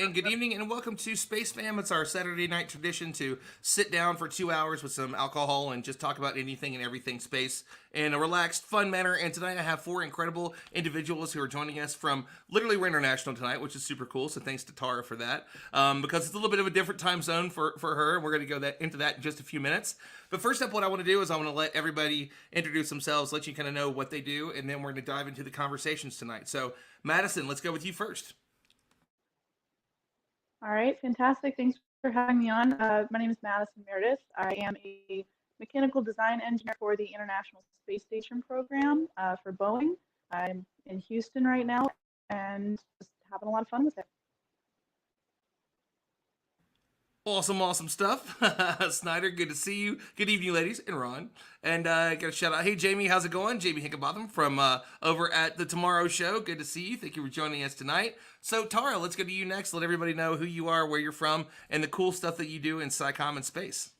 and good evening, and welcome to Space Fam. It's our Saturday night tradition to sit down for 2 hours with some alcohol and just talk about anything and everything space in a relaxed, fun manner. And tonight I have four incredible individuals who are joining us from, literally we're international tonight, which is super cool, so thanks to Tara for that. Because it's a little bit of a different time zone for her, and we're going to go into that in just a few minutes. But first up, what I want to do is I want to let everybody introduce themselves, let you kind of know what they do, and then we're going to dive into the conversations tonight. So, Madison, let's go with you first. All right, fantastic. Thanks for having me on. My name is Madison Meredith. I am a mechanical design engineer for the International Space Station program for Boeing. I'm in Houston right now and just having a lot of fun with it. Awesome stuff. Snyder, good to see you. Good evening, ladies, and Ron. And got a shout out. Hey, Jamie, how's it going? Jamie Hickenbotham from over at the Tomorrow Show. Good to see you. Thank you for joining us tonight. So, Tara, let's go to you next. Let everybody know who you are, where you're from, and the cool stuff that you do in SciComm and space.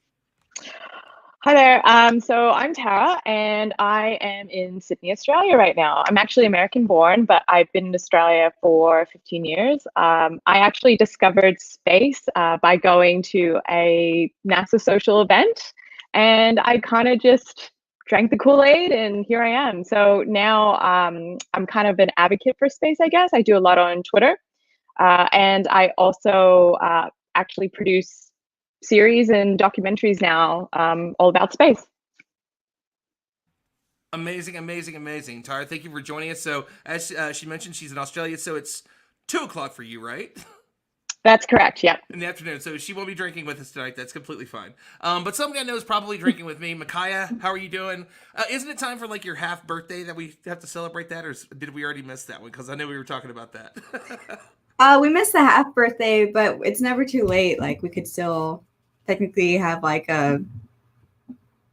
Hi there. So I'm Tara, and I am in Sydney, Australia right now. I'm actually American born, but I've been in Australia for 15 years. I actually discovered space by going to a NASA social event, and I kind of just drank the Kool-Aid, and here I am. So now I'm kind of an advocate for space, I guess. I do a lot on Twitter, and I also actually produce series and documentaries now all about space. Amazing. Tara, thank you for joining us. So as she mentioned, she's in Australia, so it's 2 o'clock for you, right? That's correct, yeah. In the afternoon, so she won't be drinking with us tonight. That's completely fine. But somebody I know is probably drinking with me. Micaiah, how are you doing? Isn't it time for like your half birthday that we have to celebrate that, or did we already miss that one? Because I know we were talking about that. We missed the half birthday, but it's never too late. Like, we could still technically have like a,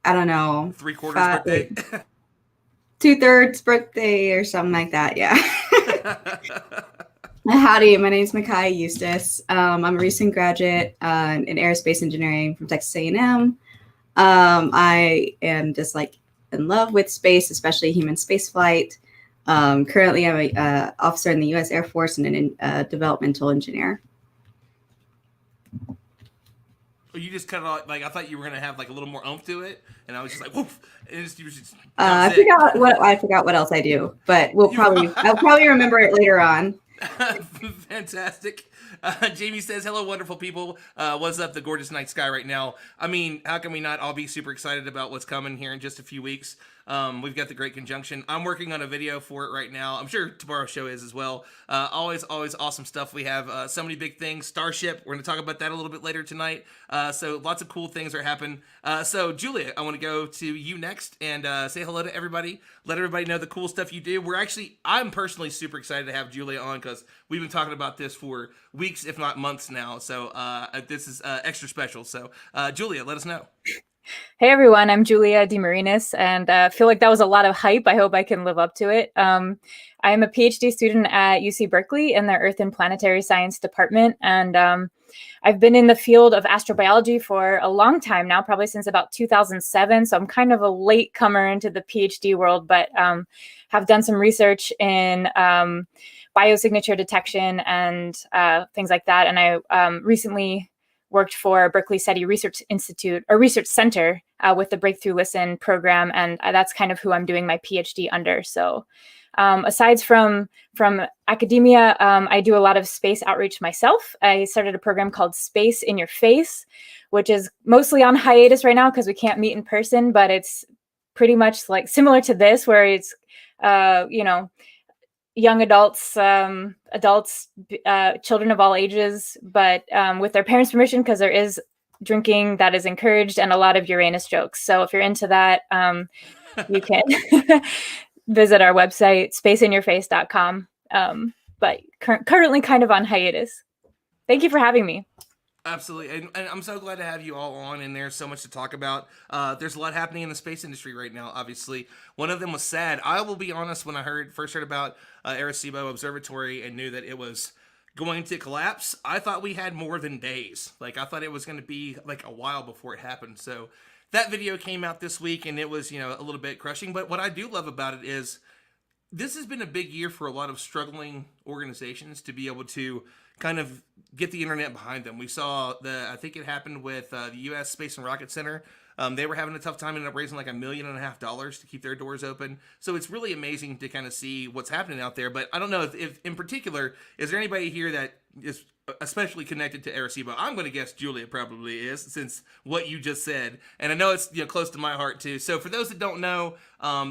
I don't know, 3/4 birthday, 2/3 birthday or something like that. Yeah. Howdy, my name is Micaiah Eustace. I'm a recent graduate in aerospace engineering from Texas A&M. I am just like in love with space, especially human spaceflight. Currently, I'm an officer in the U.S. Air Force and a developmental engineer. You just cut it off. Like, I thought you were gonna have like a little more oomph to it, and I was just like, woof. And you just I forgot what else I do, but I'll probably remember it later on. Fantastic. Jamie says, hello, wonderful people. What's up, the gorgeous night sky right now? I mean, how can we not all be super excited about what's coming here in just a few weeks? We've got the Great Conjunction. I'm working on a video for it right now. I'm sure Tomorrow's Show is as well. Always awesome stuff. We have so many big things. Starship, we're going to talk about that a little bit later tonight. So lots of cool things are happening. So Julia, I want to go to you next and say hello to everybody. Let everybody know the cool stuff you do. I'm personally super excited to have Julia on because we've been talking about this for weeks, if not months now. So this is extra special. So Julia, let us know. Hey everyone, I'm Julia DeMarinis, and I feel like that was a lot of hype. I hope I can live up to it. I am a PhD student at UC Berkeley in the Earth and Planetary Science department, and I've been in the field of astrobiology for a long time now, probably since about 2007, so I'm kind of a late comer into the PhD world, but have done some research in biosignature detection and things like that, and I recently worked for Berkeley SETI Research Institute or Research Center with the Breakthrough Listen program, and that's kind of who I'm doing my PhD under. So aside from academia, I do a lot of space outreach myself. I started a program called Space in Your Face, which is mostly on hiatus right now because we can't meet in person, but it's pretty much like similar to this, where it's, young adults, children of all ages, but with their parents' permission, because there is drinking that is encouraged and a lot of Uranus jokes. So if you're into that, you can visit our website, spaceinyourface.com. But currently kind of on hiatus. Thank you for having me. Absolutely, and I'm so glad to have you all on, and there's so much to talk about. There's a lot happening in the space industry right now, obviously. One of them was sad. I will be honest, when I first heard about Arecibo Observatory and knew that it was going to collapse, I thought we had more than days. Like, I thought it was going to be like a while before it happened. So that video came out this week, and it was, a little bit crushing. But what I do love about it is this has been a big year for a lot of struggling organizations to be able to kind of get the internet behind them. We saw I think it happened with the U.S. Space and Rocket Center. They were having a tough time, ended up raising like $1.5 million to keep their doors open. So it's really amazing to kind of see what's happening out there. But I don't know if in particular, is there anybody here that is especially connected to Arecibo? I'm going to guess Julia probably is, since what you just said, and I know it's close to my heart too. So for those that don't know,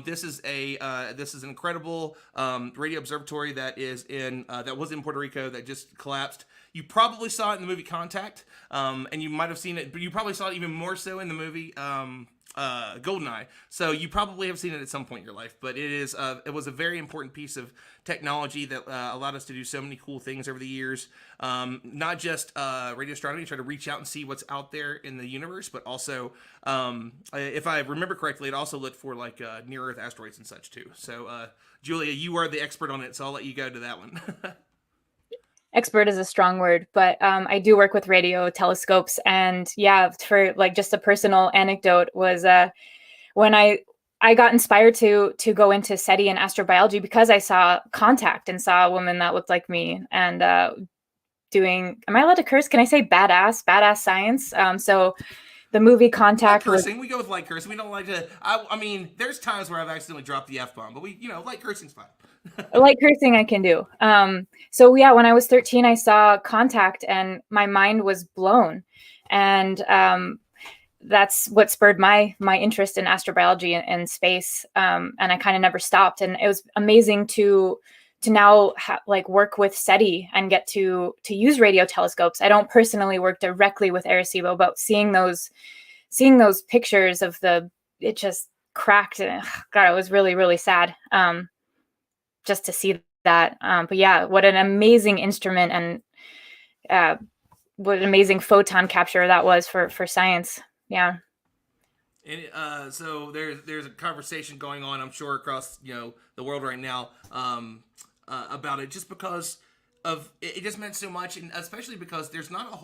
this is an incredible radio observatory that was in Puerto Rico that just collapsed. You probably saw it in the movie Contact, and you might have seen it, but you probably saw it even more so in the movie Goldeneye. So you probably have seen it at some point in your life. But it was a very important piece of technology that allowed us to do so many cool things over the years. Not just radio astronomy, try to reach out and see what's out there in the universe, but also, if I remember correctly, it also looked for like near Earth asteroids and such too. So Julia, you are the expert on it, so I'll let you go to that one. Expert is a strong word, but I do work with radio telescopes, and yeah, for like just a personal anecdote was when I got inspired to go into SETI and astrobiology because I saw Contact and saw a woman that looked like me and doing. Am I allowed to curse? Can I say badass science? So the movie Contact. Light cursing. We go with light cursing. We don't like to. I mean, there's times where I've accidentally dropped the F-bomb, but light cursing's fine. Light cursing I can do. So yeah, when I was 13, I saw Contact and my mind was blown. And that's what spurred my interest in astrobiology and space. And I kind of never stopped. And it was amazing to now work with SETI and get to use radio telescopes. I don't personally work directly with Arecibo, but seeing those pictures of it just cracked. And God, it was really, really sad. Just to see that. But yeah, what an amazing instrument and what an amazing photon capture that was for science. Yeah. And so there's a conversation going on, I'm sure, across the world right now about it, just because of it just meant so much, and especially because there's not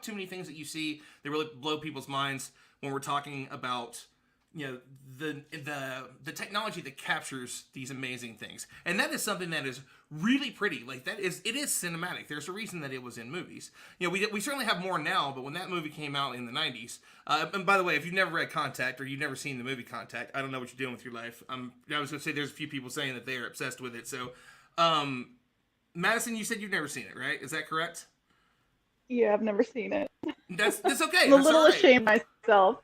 too many things that you see that really blow people's minds when we're talking about the technology that captures these amazing things. And that is something that is really pretty. It is cinematic. There's a reason that it was in movies. We certainly have more now, but when that movie came out in the 90s, and by the way, if you've never read Contact or you've never seen the movie Contact, I don't know what you're doing with your life. I was going to say there's a few people saying that they are obsessed with it. So, Madison, you said you've never seen it, right? Is that correct? Yeah, I've never seen it. That's okay. I'm a little ashamed myself.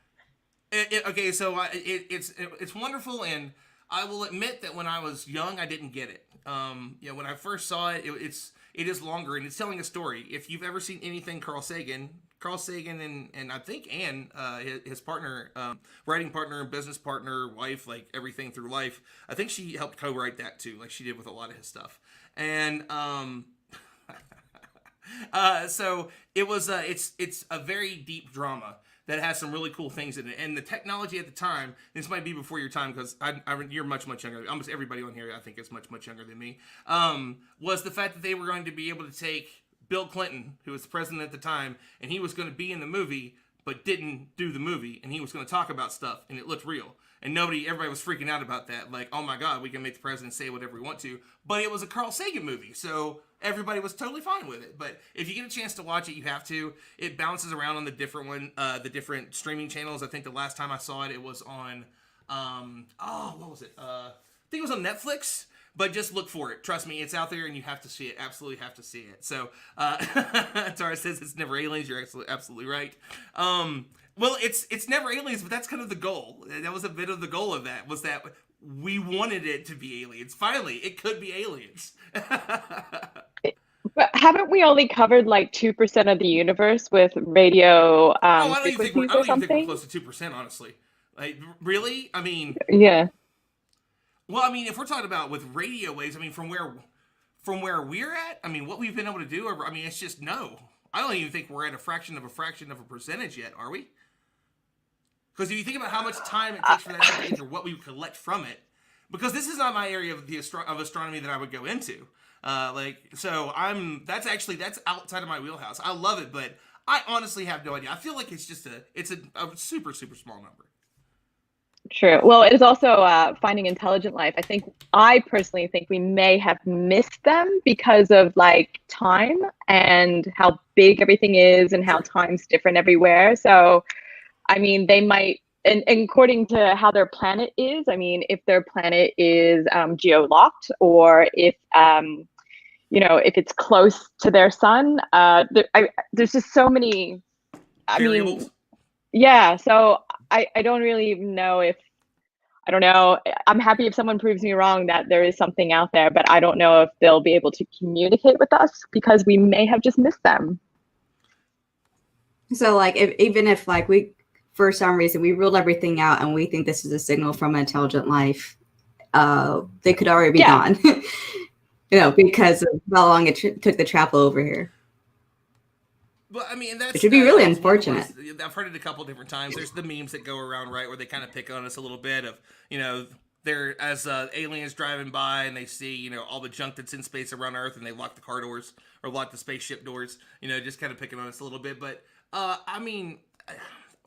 Okay, so it's wonderful, and I will admit that when I was young, I didn't get it. When I first saw it, it is longer, and it's telling a story. If you've ever seen anything Carl Sagan and I think Anne, his partner, writing partner, business partner, wife, like everything through life, I think she helped co-write that too, like she did with a lot of his stuff. And so it was it's a very deep drama that has some really cool things in it. And the technology at the time, this might be before your time because you're much, much younger. Almost everybody on here, I think, is much, much younger than me, was the fact that they were going to be able to take Bill Clinton, who was the president at the time, and he was going to be in the movie, but didn't do the movie, and he was going to talk about stuff, and it looked real. And everybody was freaking out about that. Like, oh my God, we can make the president say whatever we want to. But it was a Carl Sagan movie, so everybody was totally fine with it. But if you get a chance to watch it, you have to. It bounces around on the different streaming channels. I think the last time I saw it, it was on, what was it? I think it was on Netflix. But just look for it. Trust me, it's out there, and you have to see it. Absolutely have to see it. So, Tara says it's never aliens. You're absolutely right. Well, it's never aliens, but that's kind of the goal. That was a bit of the goal of that, was that we wanted it to be aliens. Finally, it could be aliens. But haven't we only covered like 2% of the universe with radio I don't even frequencies think or we're something? close to 2%, honestly. Like, really? I mean... Yeah. Well, I mean, if we're talking about with radio waves, I mean, from where we're at, I mean, what we've been able to do, I mean, it's just no. I don't even think we're at a fraction of a percentage yet, are we? Because if you think about how much time it takes for that to change or what we collect from it, because this is not my area of astronomy that I would go into. That's outside of my wheelhouse. I love it, but I honestly have no idea. I feel like it's a super, super small number. True. Well, it is also finding intelligent life. I personally think we may have missed them because of like time and how big everything is and how Sure. time's different everywhere. So, I mean, they might, and according to how their planet is, I mean, if their planet is geo-locked, or if, if it's close to their sun, there's just so many, I mean, Variables. yeah. So I don't really know if, I don't know. I'm happy if someone proves me wrong that there is something out there, but I don't know if they'll be able to communicate with us because we may have just missed them. So like even if like we for some reason we ruled everything out and we think this is a signal from an intelligent life, they could already be gone. Because of how long it took to travel over here. Well, I mean, that's It should be really that's one of unfortunate. those- I've heard it a couple different times. There's the memes that go around, right, where they kind of pick on us a little bit of, they're as aliens driving by and they see, all the junk that's in space around Earth, and they lock the car doors or lock the spaceship doors, just kind of picking on us a little bit. But I mean,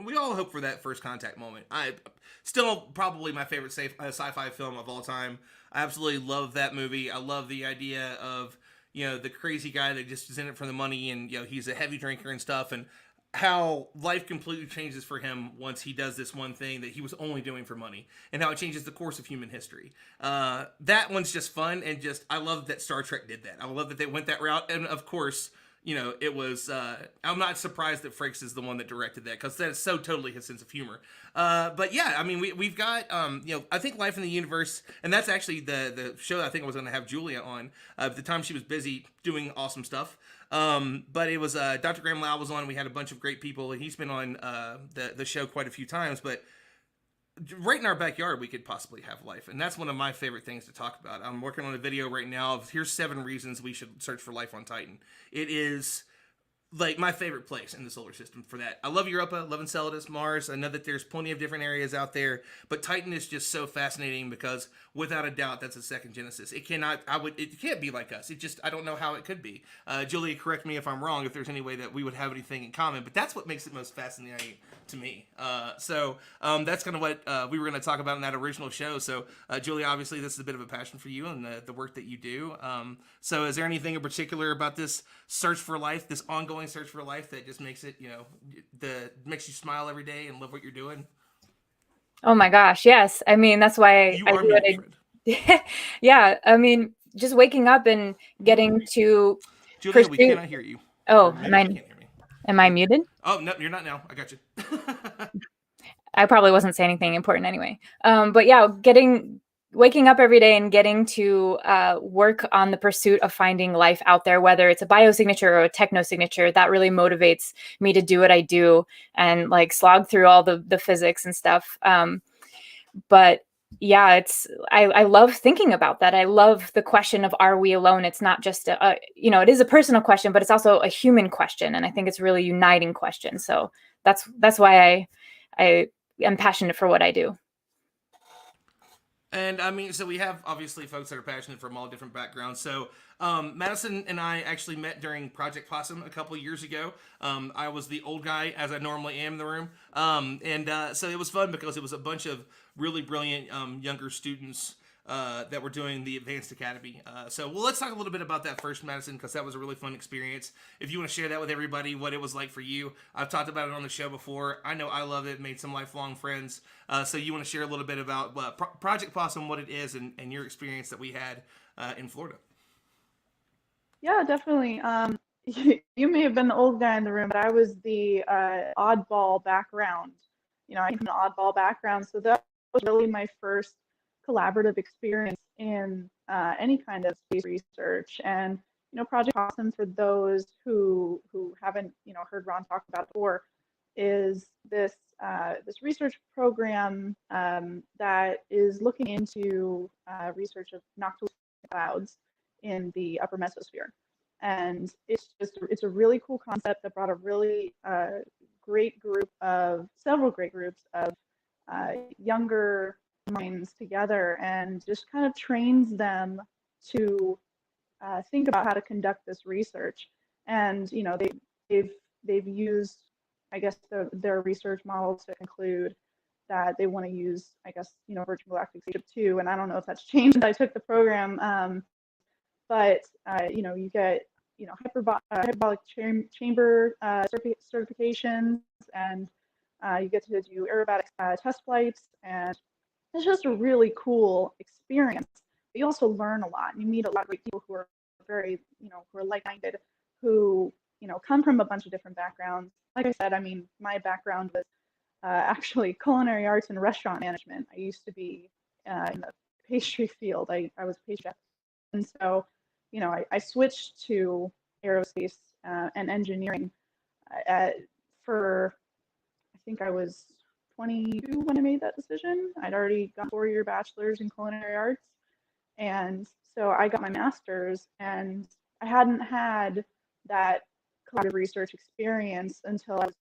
we all hope for that first contact moment. I still probably my favorite sci-fi film of all time. I absolutely love that movie. I love the idea of the crazy guy that just is in it for the money, and he's a heavy drinker and stuff, and how life completely changes for him once he does this one thing that he was only doing for money, and how it changes the course of human history. That one's just fun, and just I love that Star Trek did that. I love that they went that route, and of course, it was. I'm not surprised that Frakes is the one that directed that, because that's so totally his sense of humor. But yeah, I mean, we've got I think Life in the Universe, and that's actually the show I think I was going to have Julia on. At the time, she was busy doing awesome stuff. But it was Dr. Graham Lau was on. We had a bunch of great people, and he's been on the show quite a few times. But right in our backyard, we could possibly have life, and that's one of my favorite things to talk about. I'm working on a video right now of here's 7 reasons we should search for life on Titan. It is like my favorite place in the solar system for that. I love Europa, love Enceladus, Mars. I know that there's plenty of different areas out there, but Titan is just so fascinating because without a doubt, that's a second Genesis. It can't be like us. I don't know how it could be. Julia, correct me if I'm wrong, if there's any way that we would have anything in common, but that's what makes it most fascinating to me. So that's kind of what we were going to talk about in that original show. So Julia, obviously this is a bit of a passion for you and the work that you do. So is there anything in particular about this search for life, this ongoing search for life, that just makes it, makes you smile every day and love what you're doing? Oh my gosh, yes. I mean, that's why I do it. Yeah, I mean, just waking up and getting to Julia, pursue. we cannot hear you. Oh, Maybe you can't hear me. Am I muted? Oh, no, you're not now. I got you. I probably wasn't saying anything important anyway. But yeah, waking up every day and getting to work on the pursuit of finding life out there, whether it's a biosignature or a technosignature, that really motivates me to do what I do and like slog through all the physics and stuff. But yeah, I love thinking about that. I love the question of, are we alone? It's not just it is a personal question, but it's also a human question. And I think it's a really uniting question. So that's why I am passionate for what I do. And I mean, so we have obviously folks that are passionate from all different backgrounds. So Madison and I actually met during Project Possum a couple years ago. I was the old guy, as I normally am in the room. So it was fun because it was a bunch of really brilliant younger students that were doing the Advanced Academy. Let's talk a little bit about that first, Madison, because that was a really fun experience. If you want to share that with everybody, what it was like for you. I've talked about it on the show before. I know I loved it, made some lifelong friends. So you want to share a little bit about Project Possum, what it is, and your experience that we had in Florida. Yeah, definitely. You may have been the old guy in the room, but I was the oddball background. I came from an oddball background, so that was really my first collaborative experience in any kind of space research. And Project Possum, for those who haven't heard Ron talk about it before, is this research program that is looking into research of noctilucent clouds in the upper mesosphere. And it's a really cool concept that brought a really several great groups of younger minds together, and just kind of trains them to think about how to conduct this research. And they've used, I guess, their research models to include that they want to use, I guess, Virgin Galactic Spaceship 2, and I don't know if that's changed since I took the program. But you get hyperbolic chamber certifications, and you get to do aerobatic test flights, and it's just a really cool experience. But you also learn a lot, and you meet a lot of great people who are very, who are like-minded, who come from a bunch of different backgrounds. Like I said, I mean, my background was actually culinary arts and restaurant management. I used to be in the pastry field. I was a pastry chef. And so, I switched to aerospace and engineering for, I think I was 22 when I made that decision. I'd already got a 4-year bachelor's in culinary arts. And so I got my master's, and I hadn't had that collaborative research experience until I was,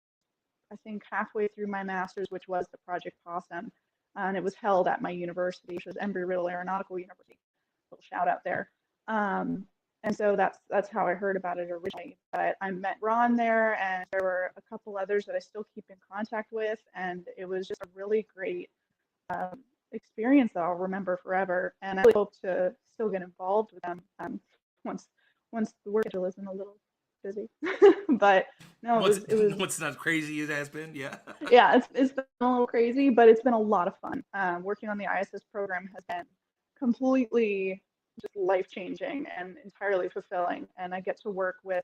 I think, halfway through my master's, which was the Project Possum. And it was held at my university, which was Embry-Riddle Aeronautical University. Little shout out there. And so that's how I heard about it originally. But I met Ron there, and there were a couple others that I still keep in contact with, and it was just a really great experience that I'll remember forever. And I really hope to still get involved with them once the work schedule isn't a little busy. But no, it was what's not crazy as it has been. Yeah. Yeah, it's been a little crazy, but it's been a lot of fun. Working on the ISS program has been completely just life-changing and entirely fulfilling. And I get to work with,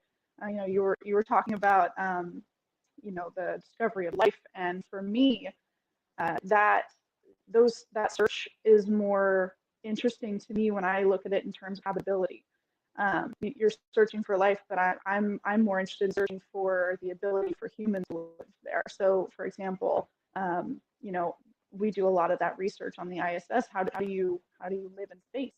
you were talking about, the discovery of life. And for me, that search is more interesting to me when I look at it in terms of habitability. You're searching for life, but I'm more interested in searching for the ability for humans to live there. So, for example, we do a lot of that research on the ISS. How do you live in space?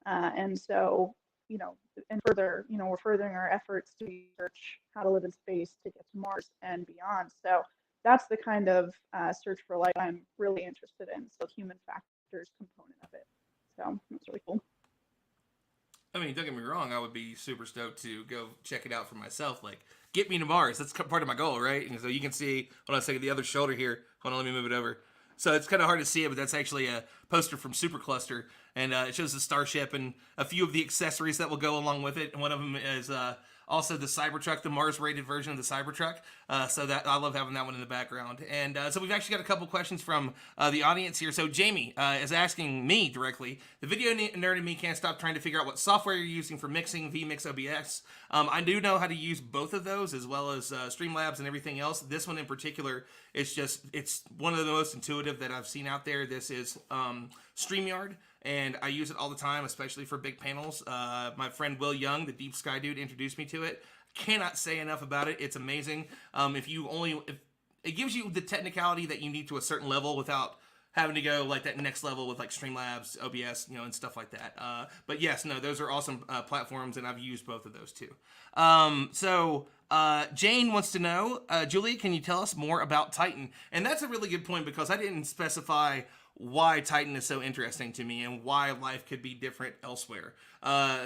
And so, and further, we're furthering our efforts to research how to live in space to get to Mars and beyond. So that's the kind of search for life I'm really interested in. So human factors component of it. So that's really cool. I mean, don't get me wrong, I would be super stoked to go check it out for myself. Like, get me to Mars. That's part of my goal, right? And so you can see, hold on a second, the other shoulder here. Hold on, let me move it over. So it's kind of hard to see it, but that's actually a poster from Supercluster. And it shows the starship and a few of the accessories that will go along with it. And one of them is also the Cybertruck, the Mars-rated version of the Cybertruck. So that I love having that one in the background. And so we've actually got a couple questions from the audience here. So Jamie is asking me directly. The video nerd in me can't stop trying to figure out what software you're using for mixing vMix OBS. I do know how to use both of those, as well as Streamlabs and everything else. This one in particular, it's one of the most intuitive that I've seen out there. This is StreamYard. And I use it all the time, especially for big panels. My friend Will Young, the Deep Sky dude, introduced me to it. Cannot say enough about it. It's amazing. If it gives you the technicality that you need to a certain level without having to go like that next level with like Streamlabs, OBS, and stuff like that. But yes, no, those are awesome platforms, and I've used both of those too. So Jane wants to know, Julia, can you tell us more about Titan? And that's a really good point, because I didn't specify why Titan is so interesting to me and why life could be different elsewhere.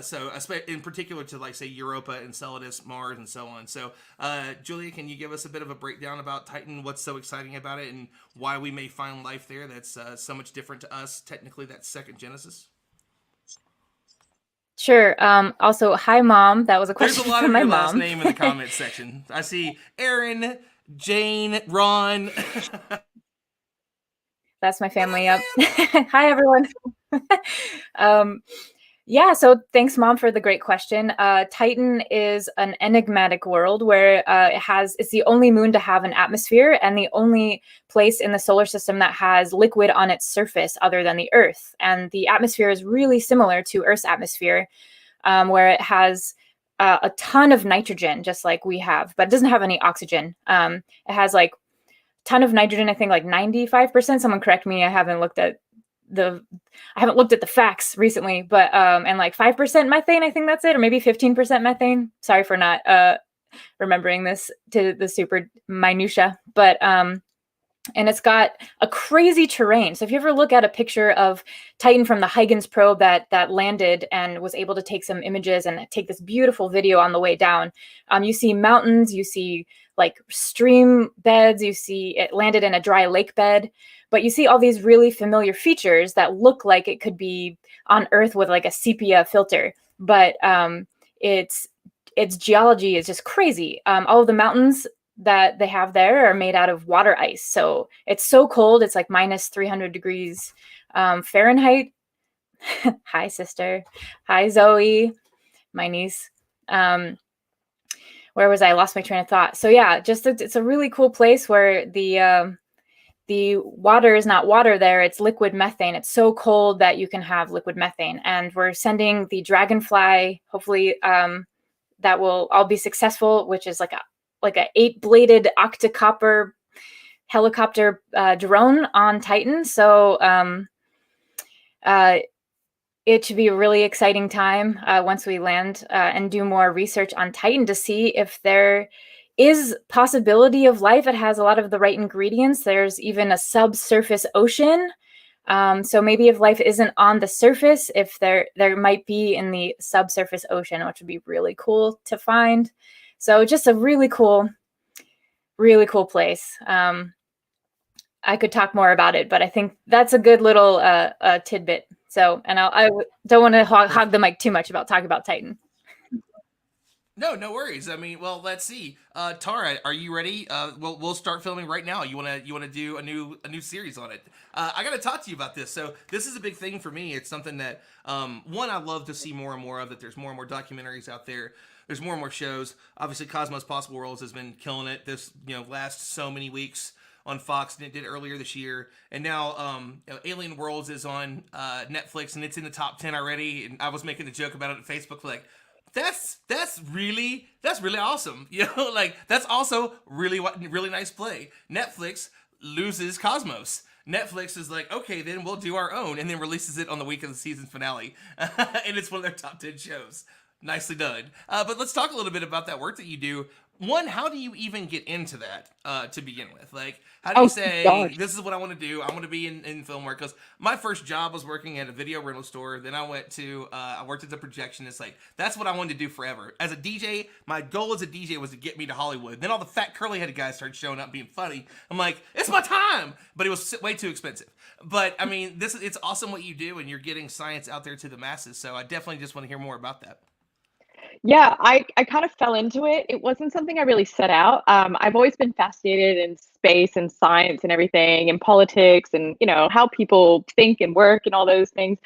So in particular to, like, say, Europa, Enceladus, Mars, and so on. So Julia, can you give us a bit of a breakdown about Titan, what's so exciting about it, and why we may find life there that's so much different to us? Technically, that's second Genesis. Sure. Also, hi, Mom. That was a question There's a lot from of my your mom. last name in the comments section. I see Aaron, Jane, Ron. That's my family. Yep. Hi, everyone. Yeah, so thanks, Mom, for the great question. Titan is an enigmatic world where it's the only moon to have an atmosphere and the only place in the solar system that has liquid on its surface other than the Earth. And the atmosphere is really similar to Earth's atmosphere, where it has a ton of nitrogen, just like we have, but it doesn't have any oxygen. It has like ton of nitrogen, I think like 95%. Someone correct me. I haven't looked at the facts recently, but and like 5% methane, I think that's it, or maybe 15% methane. Sorry for not remembering this to the super minutia, but and it's got a crazy terrain. So if you ever look at a picture of Titan from the Huygens probe that landed and was able to take some images and take this beautiful video on the way down, you see mountains, you see like stream beds, you see it landed in a dry lake bed, but you see all these really familiar features that look like it could be on Earth with like a sepia filter, but its geology is just crazy. All of the mountains that they have there are made out of water ice. So it's so cold. It's like minus 300 degrees Fahrenheit. Hi, sister. Hi, Zoe, my niece. Where was I? Lost my train of thought. So yeah, it's a really cool place where the water is not water there. It's liquid methane. It's so cold that you can have liquid methane. And we're sending the Dragonfly, hopefully that will all be successful, which is like a 8-bladed octocopter helicopter drone on Titan. So it should be a really exciting time once we land and do more research on Titan to see if there is possibility of life. It has a lot of the right ingredients. There's even a subsurface ocean. So maybe if life isn't on the surface, if there might be in the subsurface ocean, which would be really cool to find. So just a really cool place. I could talk more about it, but I think that's a good little tidbit. So, and I don't want to hog the mic too much about talking about Titan. No worries. I mean, well, let's see. Tara, are you ready? We'll start filming right now. You wanna do a new series on it? I gotta talk to you about this. So this is a big thing for me. It's something that one, I love to see more and more of. That there's more and more documentaries out there. There's more and more shows. Obviously, Cosmos Possible Worlds has been killing it this last so many weeks on Fox, and it did earlier this year. And now Alien Worlds is on Netflix, and it's in the top 10 already. And I was making a joke about it on Facebook, like, that's really awesome. Like, that's also really nice play. Netflix loses Cosmos. Netflix is like, okay, then we'll do our own, and then releases it on the week of the season finale. And it's one of their top 10 shows. Nicely done. But let's talk a little bit about that work that you do. One, how do you even get into that to begin with? Like, how do you say, this is what I want to do? I want to be in film work. Because my first job was working at a video rental store. Then I worked as a projectionist. Like, that's what I wanted to do forever. As a DJ, my goal as a DJ was to get me to Hollywood. Then all the fat curly-headed guys started showing up being funny. I'm like, it's my time! But it was way too expensive. But, I mean, it's awesome what you do, and you're getting science out there to the masses. So I definitely just want to hear more about that. Yeah, I kind of fell into it. It wasn't something I really set out. I've always been fascinated in space and science and everything, and politics, and how people think and work and all those things.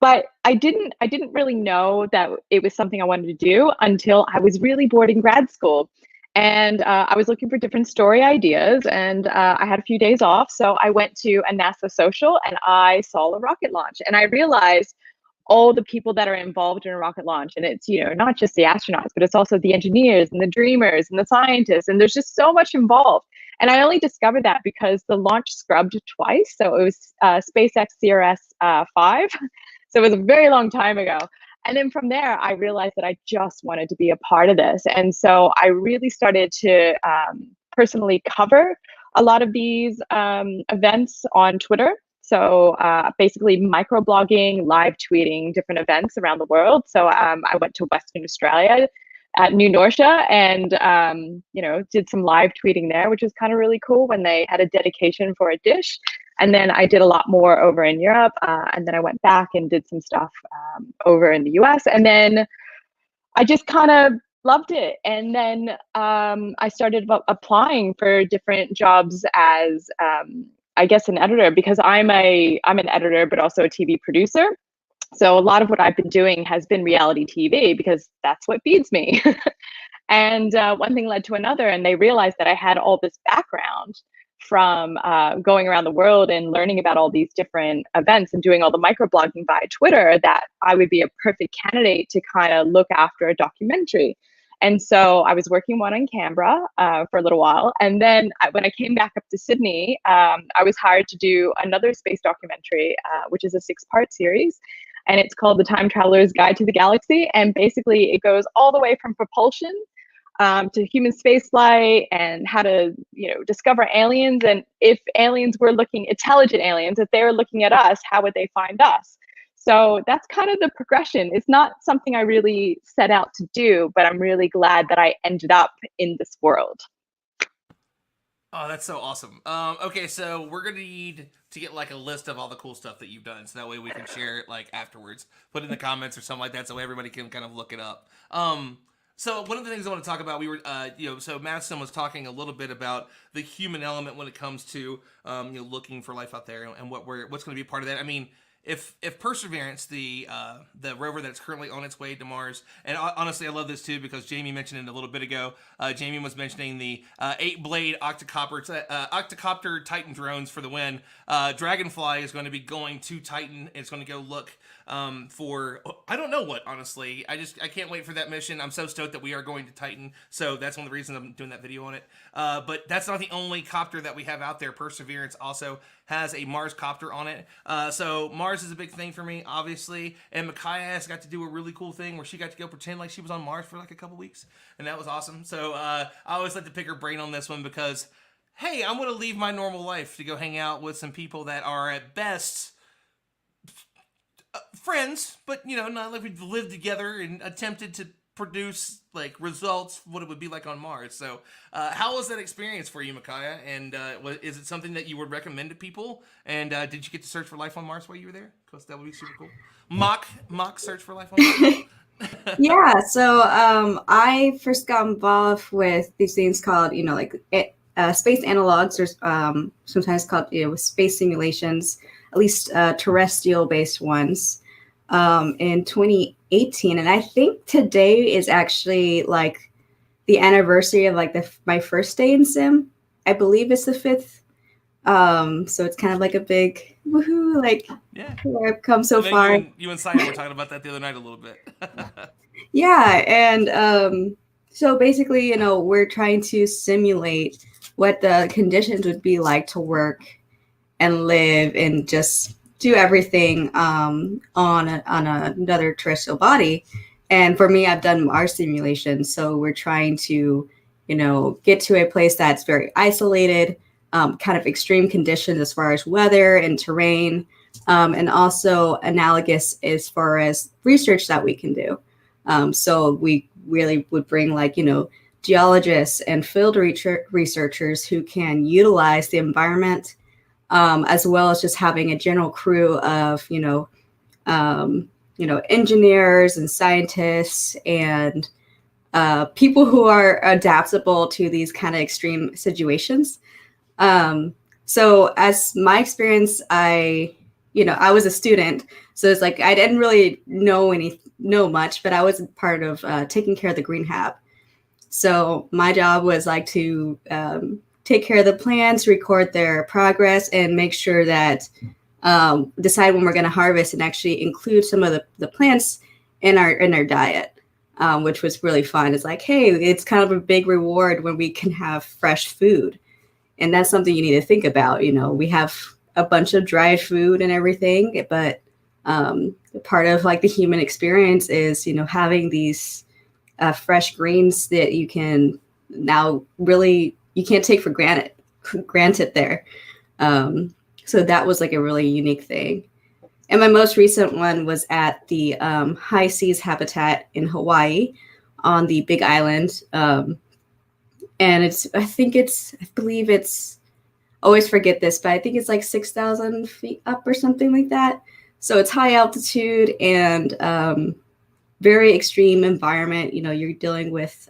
But I didn't really know that it was something I wanted to do until I was really bored in grad school. And I was looking for different story ideas, and I had a few days off. So I went to a NASA social, and I saw a rocket launch, and I realized all the people that are involved in a rocket launch. And it's, not just the astronauts, but it's also the engineers and the dreamers and the scientists. And there's just so much involved. And I only discovered that because the launch scrubbed twice. So it was SpaceX CRS-5. So it was a very long time ago. And then from there, I realized that I just wanted to be a part of this. And so I really started to personally cover a lot of these events on Twitter. So basically microblogging, live tweeting different events around the world. So I went to Western Australia at New Norcia and, did some live tweeting there, which was kind of really cool when they had a dedication for a dish. And then I did a lot more over in Europe. And then I went back and did some stuff over in the US. And then I just kind of loved it. And then I started applying for different jobs as I guess an editor, because I'm an editor, but also a TV producer. So a lot of what I've been doing has been reality TV because that's what feeds me. And one thing led to another, and they realized that I had all this background from going around the world and learning about all these different events and doing all the microblogging via Twitter, that I would be a perfect candidate to kind of look after a documentary. And so I was working one in Canberra for a little while. And then when I came back up to Sydney, I was hired to do another space documentary, which is a 6-part series. And it's called The Time Traveler's Guide to the Galaxy. And basically it goes all the way from propulsion to human spaceflight and how to, discover aliens. And if aliens were intelligent aliens, if they were looking at us, how would they find us? So that's kind of the progression. It's not something I really set out to do, but I'm really glad that I ended up in this world. Oh, that's so awesome. Okay, so we're gonna need to get like a list of all the cool stuff that you've done, so that way we can share it like afterwards, put it in the comments or something like that, so everybody can kind of look it up. So one of the things I want to talk about, we were, so Madison was talking a little bit about the human element when it comes to, looking for life out there and what's going to be part of that. I mean, if Perseverance, the rover that's currently on its way to Mars, and honestly, I love this too because Jamie mentioned it a little bit ago. Jamie was mentioning the 8-blade octocopter Titan drones for the win. Dragonfly is going to be going to Titan. It's going to go look for I don't know what, honestly. I can't wait for that mission. I'm so stoked that we are going to Titan. So that's one of the reasons I'm doing that video on it. But that's not the only copter that we have out there. Perseverance also has a Mars copter on it. So Mars is a big thing for me, obviously. And Micaiah has got to do a really cool thing where she got to go pretend like she was on Mars for like a couple weeks. And that was awesome. So I always like to pick her brain on this one because, hey, I'm going to leave my normal life to go hang out with some people that are at best friends, but not like we've lived together and attempted to produce like results what it would be like on Mars. So how was that experience for you, Micaiah? And is it something that you would recommend to people? And did you get to search for life on Mars while you were there? Because that would be super cool. Mock search for life on Mars. Yeah, so I first got involved with these things called space analogs, or sometimes called space simulations, at least terrestrial based ones, in 2018. And I think today is actually like the anniversary of like my first day in sim. I believe it's the 5th. So it's kind of like a big woohoo, like where I've come so far. You and Simon were talking about that the other night a little bit. Yeah, and so basically, we're trying to simulate what the conditions would be like to work and live and just do everything on another terrestrial body. And for me, I've done Mars simulations, so we're trying to, get to a place that's very isolated, kind of extreme conditions as far as weather and terrain, and also analogous as far as research that we can do. So we really would bring geologists and field researchers who can utilize the environment, as well as just having a general crew of, engineers and scientists and people who are adaptable to these kind of extreme situations. So as my experience, I was a student, so it's like I didn't really know much, but I was part of taking care of the green hab. So my job was like to take care of the plants, record their progress, and make sure that decide when we're going to harvest and actually include some of the plants in our diet, which was really fun. It's like, hey, it's kind of a big reward when we can have fresh food. And that's something you need to think about. We have a bunch of dried food and everything, but part of like the human experience is, having these fresh greens that you can now really, you can't take for granted there. So that was like a really unique thing. And my most recent one was at the high seas habitat in Hawaii on the Big Island. And I believe it's, always forget this, but I think it's like 6,000 feet up or something like that. So it's high altitude and very extreme environment. You're dealing with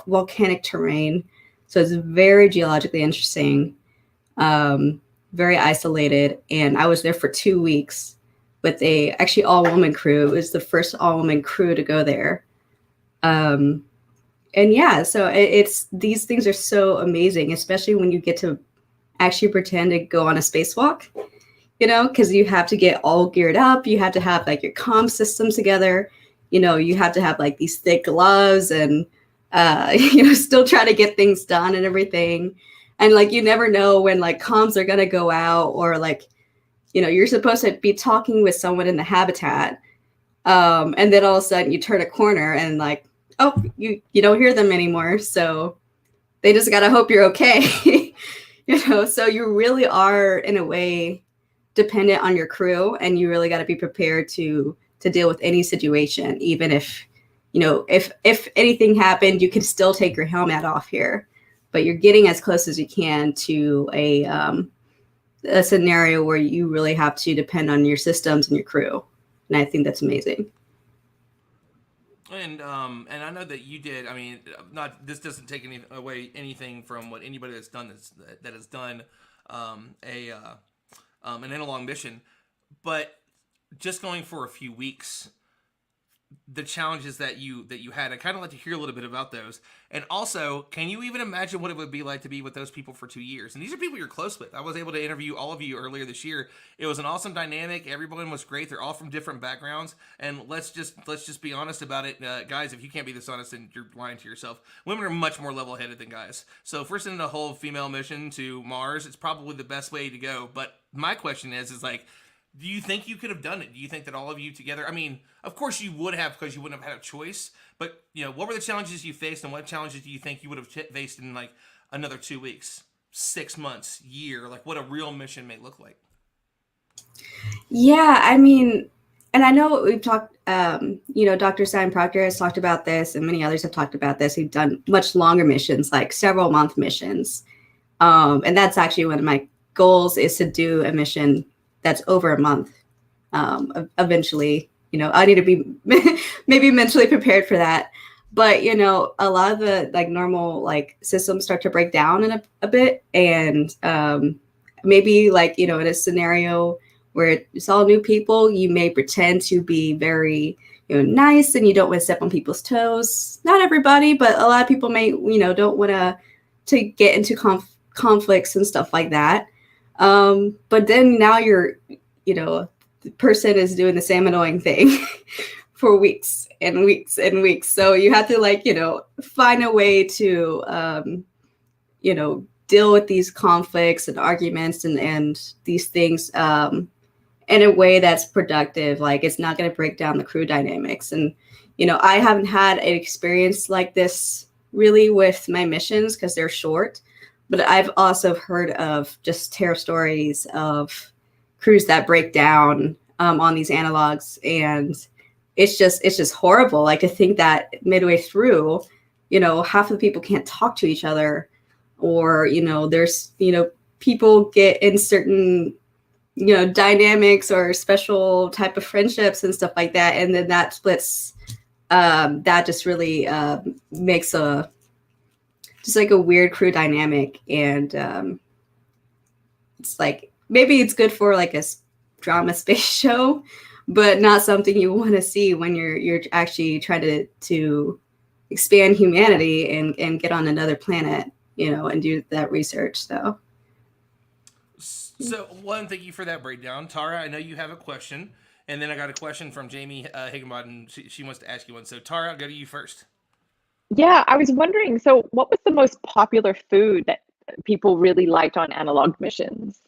volcanic terrain. So it's very geologically interesting, very isolated. And I was there for 2 weeks with actually all-woman crew. It was the first all-woman crew to go there. And yeah, so it's these things are so amazing, especially when you get to actually pretend to go on a spacewalk, because you have to get all geared up. You have to have like your comm systems together. You have to have like these thick gloves and, still try to get things done and everything. And like, you never know when like comms are going to go out, or like, you're supposed to be talking with someone in the habitat. And then all of a sudden you turn a corner and like, oh, you don't hear them anymore. So they just got to hope you're okay. So you really are in a way dependent on your crew, and you really got to be prepared to deal with any situation, even if, if anything happened, you can still take your helmet off here, but you're getting as close as you can to a scenario where you really have to depend on your systems and your crew. And I think that's amazing. And I know that you did. I mean, this doesn't take away anything from what anybody that's done that has done an analog mission, but just going for a few weeks, the challenges that you had, I kind of like to hear a little bit about those. And also, can you even imagine what it would be like to be with those people for 2 years? And these are people you're close with. I was able to interview all of you earlier this year. It was an awesome dynamic. Everyone was great. They're all from different backgrounds. And let's just be honest about it, guys. If you can't be this honest, then you're lying to yourself. Women are much more level-headed than guys. So if we're sending a whole female mission to Mars, it's probably the best way to go. But my question is like, do you think you could have done it? Do you think that all of you together, I mean, of course you would have, because you wouldn't have had a choice, but, what were the challenges you faced, and what challenges do you think you would have faced in, like, another 2 weeks, 6 months, year, like, what a real mission may look like? Yeah, I mean, and I know what we've talked, Dr. Simon Proctor has talked about this, and many others have talked about this. We've done much longer missions, like several month missions. And that's actually one of my goals, is to do a mission that's over a month. Eventually, I need to be maybe mentally prepared for that. But, a lot of the like normal like systems start to break down in a bit. And maybe like, in a scenario where it's all new people, you may pretend to be very, nice, and you don't want to step on people's toes. Not everybody, but a lot of people may, don't want to get into conflicts and stuff like that. But then now you're, the person is doing the same annoying thing for weeks and weeks and weeks. So you have to find a way to, deal with these conflicts and arguments and these things, in a way that's productive. Like, it's not going to break down the crew dynamics. And, I haven't had an experience like this really with my missions because they're short. But I've also heard of just terror stories of crews that break down on these analogs, and it's just horrible. Like, to think that midway through, half of the people can't talk to each other, or there's people get in certain dynamics or special type of friendships and stuff like that, and then that splits. That just really makes just like a weird crew dynamic. And it's like, maybe it's good for like a drama space show, but not something you want to see when you're actually trying to expand humanity and get on another planet, and do that research. So one, thank you for that breakdown. Tara, I know you have a question, and then I got a question from Jamie Higginbottom. She wants to ask you one. So Tara, I'll go to you first. Yeah, I was wondering, so what was the most popular food that people really liked on analog missions?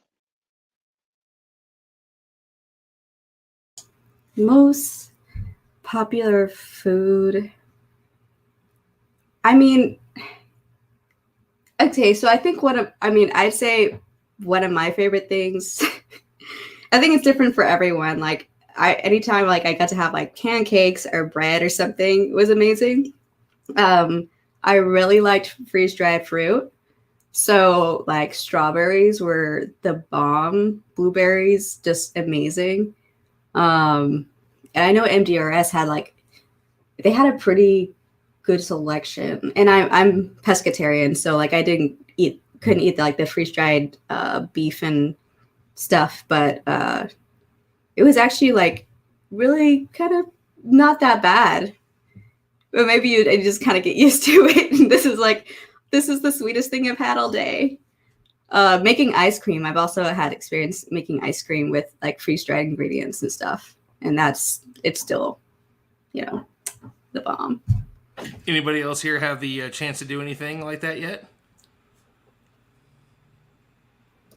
Most popular food. I mean, okay, so I think I'd say one of my favorite things, I think it's different for everyone. Like, anytime like I got to have like pancakes or bread or something, was amazing. I really liked freeze-dried fruit. So like strawberries were the bomb, blueberries just amazing. And I know MDRS they had a pretty good selection. And I'm pescatarian, so like I couldn't eat like the freeze-dried beef and stuff, but it was actually like really kind of not that bad. But maybe you just kind of get used to it. And this is the sweetest thing I've had all day. Making ice cream. I've also had experience making ice cream with like freeze-dried ingredients and stuff. And it's still, the bomb. Anybody else here have the chance to do anything like that yet?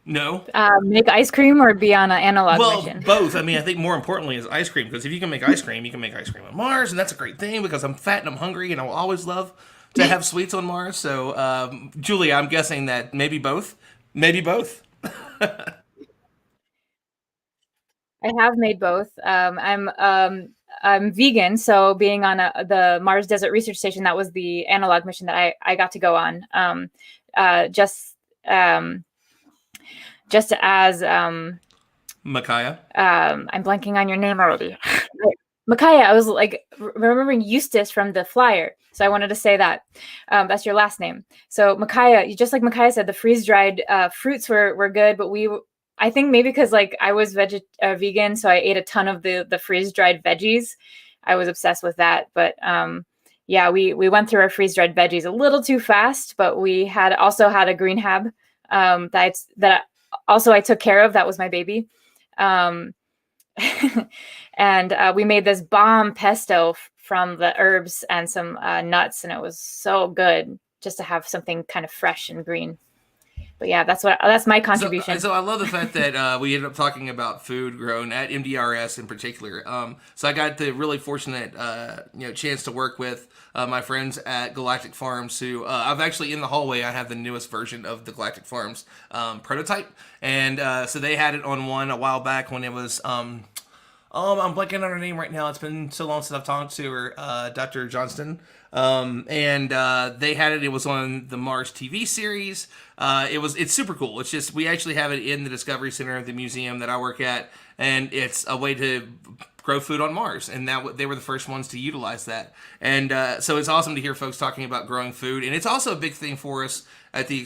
No. Make ice cream or be on an analog Well, mission? both. I mean, I think more importantly is ice cream, because if you can make ice cream, you can make ice cream on Mars, and that's a great thing because I'm fat and I'm hungry, and I will always love to have sweets on Mars. So, Julia, I'm guessing that maybe both. Maybe both. I have made both. I'm vegan, so being on the Mars Desert Research Station, that was the analog mission that I got to go on. Just as Micaiah. I'm blanking on your name already. Micaiah, I was like remembering Eustace from the flyer. So I wanted to say that. That's your last name. So Micaiah, just like Micaiah said, the freeze-dried fruits were good, but I think maybe because like I was vegan, so I ate a ton of the freeze-dried veggies. I was obsessed with that. But yeah, we went through our freeze-dried veggies a little too fast, but we also had a green hab that also I took care of. That was my baby. And we made this bomb pesto from the herbs and some nuts, and it was so good just to have something kind of fresh and green. But yeah, that's my contribution. So I love the fact that we ended up talking about food grown at MDRS in particular. So I got the really fortunate chance to work with my friends at Galactic Farms, who I've actually in the hallway. I have the newest version of the Galactic Farms prototype, and so they had it on one a while back when it was. I'm blanking on her name right now. It's been so long since I've talked to her, Dr. Johnston. And they had it. It was on the Mars TV series. It's super cool. It's just, we actually have it in the Discovery Center of the museum that I work at, and it's a way to grow food on Mars, and they were the first ones to utilize that. And so it's awesome to hear folks talking about growing food, and it's also a big thing for us at the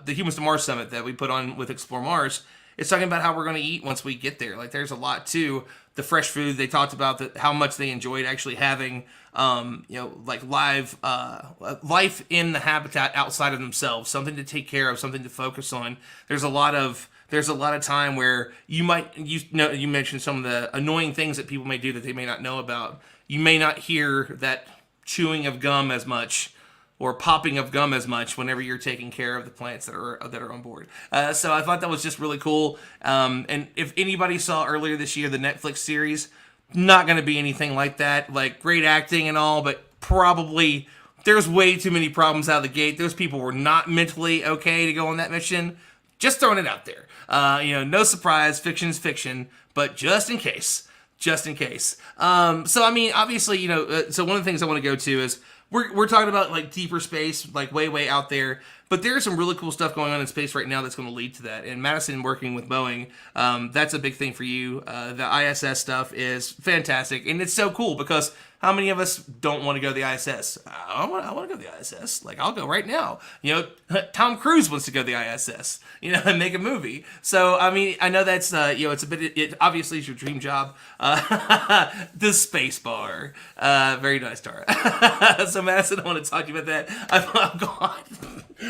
Humans to Mars Summit that we put on with Explore Mars. It's talking about how we're going to eat once we get there. Like, there's a lot to the fresh food. They talked about how much they enjoyed actually having, like live life in the habitat outside of themselves, something to take care of, something to focus on. There's a lot of time where you mentioned some of the annoying things that people may do that they may not know about. You may not hear that chewing of gum as much or popping of gum as much whenever you're taking care of the plants that are on board. So I thought that was just really cool. And if anybody saw earlier this year the Netflix series, not going to be anything like that. Like, great acting and all, but probably there's way too many problems out of the gate. Those people were not mentally okay to go on that mission. Just throwing it out there. No surprise, fiction is fiction, but just in case. So, I mean, obviously, so one of the things I want to go to is, we're talking about like deeper space, like way out there, but there's some really cool stuff going on in space right now that's going to lead to that. And Madison working with Boeing, that's a big thing for you. The ISS stuff is fantastic, and it's so cool because how many of us don't want to go to the ISS? I want to go to the ISS. Like, I'll go right now. Tom Cruise wants to go to the ISS, and make a movie. So, I mean, I know that's, it's a bit, it obviously is your dream job. The space bar. Very nice, Tara. So, Madison, I want to talk to you about that. I'm gone.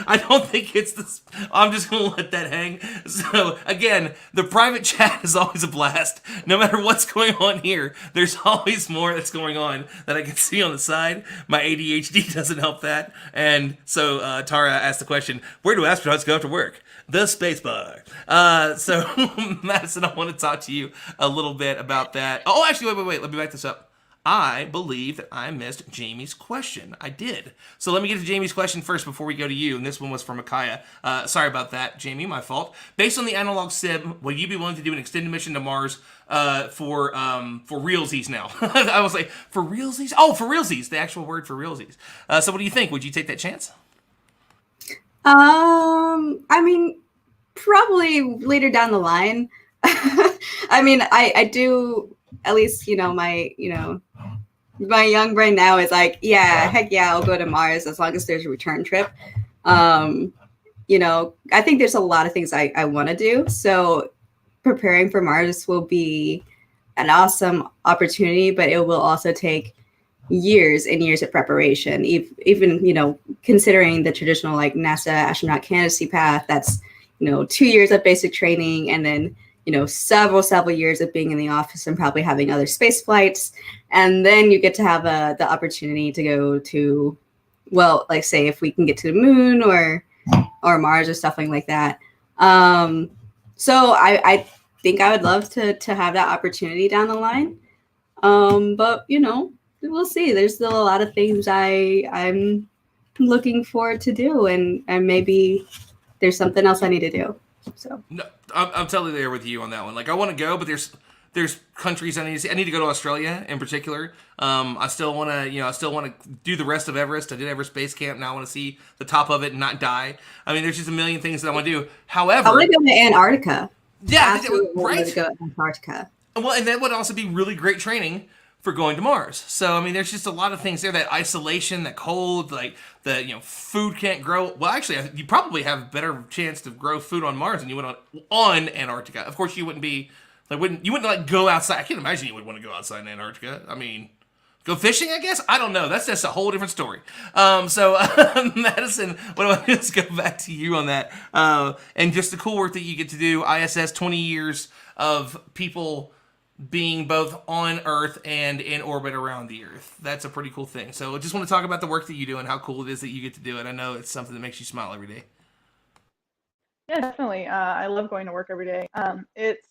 I don't think it's this. I'm just going to let that hang. So, again, the private chat is always a blast. No matter what's going on here, there's always more that's going on that I can see on the side. My ADHD doesn't help that. And so Tara asked the question, where do astronauts go after work? The space bar. So, Madison, I want to talk to you a little bit about that. Oh, actually, wait. Let me back this up. I believe that I missed Jamie's question. I did. So let me get to Jamie's question first before we go to you. And this one was from Micaiah. Sorry about that, Jamie. My fault. Based on the analog sim, would you be willing to do an extended mission to Mars for realsies now? I was like, for realsies? Oh, for realsies. The actual word for realsies. So what do you think? Would you take that chance? I mean, probably later down the line. I mean, I do, at least, my young brain now is like, yeah, heck yeah, I'll go to Mars as long as there's a return trip. I think there's a lot of things I want to do. So preparing for Mars will be an awesome opportunity, but it will also take years and years of preparation. Even, considering the traditional like NASA astronaut candidacy path, that's, 2 years of basic training and then, several years of being in the office and probably having other space flights. And then you get to have the opportunity to go to, well, like say if we can get to the moon or Mars or something like that. So I think I would love to have that opportunity down the line. But you know, we'll see. There's still a lot of things I'm looking forward to do, and maybe there's something else I need to do. So No, I'm totally there with you on that one. Like, I want to go, but there's countries I need to see. I need to go to Australia in particular. I still want to, I still want to do the rest of Everest. I did Everest Base Camp. Now I want to see the top of it and not die. I mean, there's just a million things that I want to do. However, I want to go to Antarctica. yeah, I think that Absolutely would, want right? to go to Antarctica. Well, and that would also be really great training for going to Mars. So I mean, there's just a lot of things there. That isolation, that cold, like the food can't grow. Well, actually, you probably have a better chance to grow food on Mars than you would on Antarctica. Of course, you wouldn't be like you wouldn't like go outside. I can't imagine you would want to go outside in Antarctica. I mean, go fishing, I guess. I don't know. That's just a whole different story. So Madison, what do I just go back to you on that? And just the cool work that you get to do. ISS, 20 years of people being both on Earth and in orbit around the Earth. That's a pretty cool thing. So I just want to talk about the work that you do and how cool it is that you get to do it. I know it's something that makes you smile every day. Yeah, definitely. I love going to work every day. It's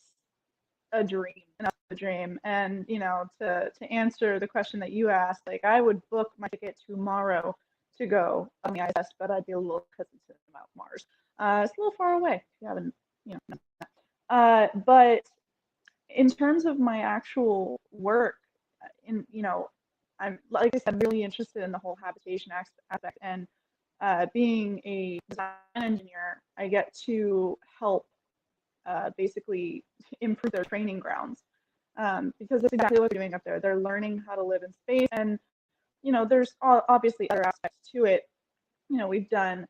a dream, and a dream. And to answer the question that you asked, like I would book my ticket tomorrow to go on the ISS, but I'd be a little hesitant about Mars. It's a little far away. If you haven't, known that. But in terms of my actual work, I'm like I said, really interested in the whole habitation aspect, and being a design engineer, I get to help basically improve their training grounds, because that's exactly what they're doing up there. They're learning how to live in space, and there's obviously other aspects to it. We've done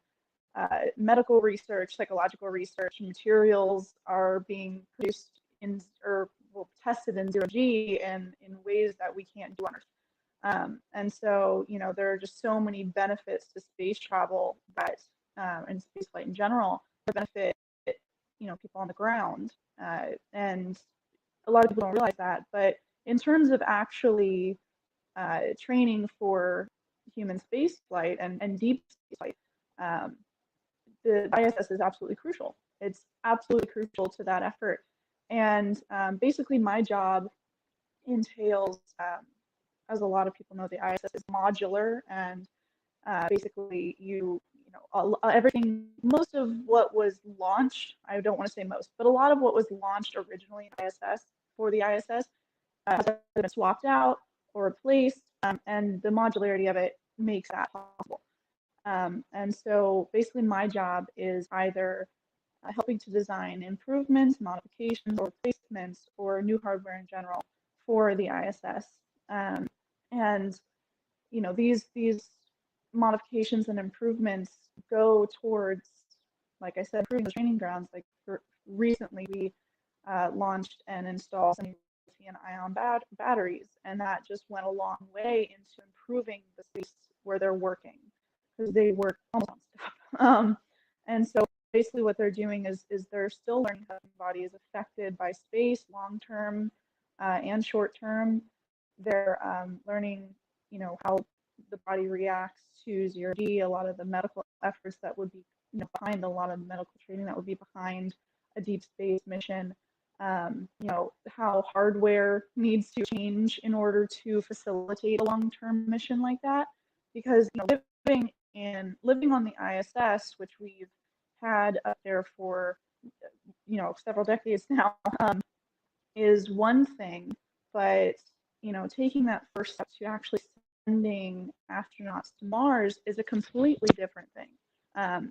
medical research, psychological research. Materials are being produced in or well, tested in zero G and in ways that we can't do on Earth. And so, there are just so many benefits to space travel that, and space flight in general, that benefit, people on the ground. And a lot of people don't realize that. But in terms of actually training for human space flight and deep space flight, the ISS is absolutely crucial. It's absolutely crucial to that effort. And basically, my job entails, as a lot of people know, the ISS is modular, and basically everything, most of what was launched, I don't want to say most, but a lot of what was launched originally in ISS for the ISS has been swapped out or replaced, and the modularity of it makes that possible. And so basically my job is either helping to design improvements, modifications, or replacements, or new hardware in general for the ISS. And these modifications and improvements go towards, like I said, improving the training grounds. Like recently, we launched and installed some lithium-ion batteries, and that just went a long way into improving the space where they're working, because they work almost on stuff. And so basically what they're doing is they're still learning how the body is affected by space long term and short term. They're learning, how the body reacts to zero G, a lot of the medical efforts that would be behind a lot of medical training that would be behind a deep space mission. How hardware needs to change in order to facilitate a long-term mission like that, because living on the ISS, which we've had up there for several decades now, is one thing, but taking that first step to actually sending astronauts to Mars is a completely different thing.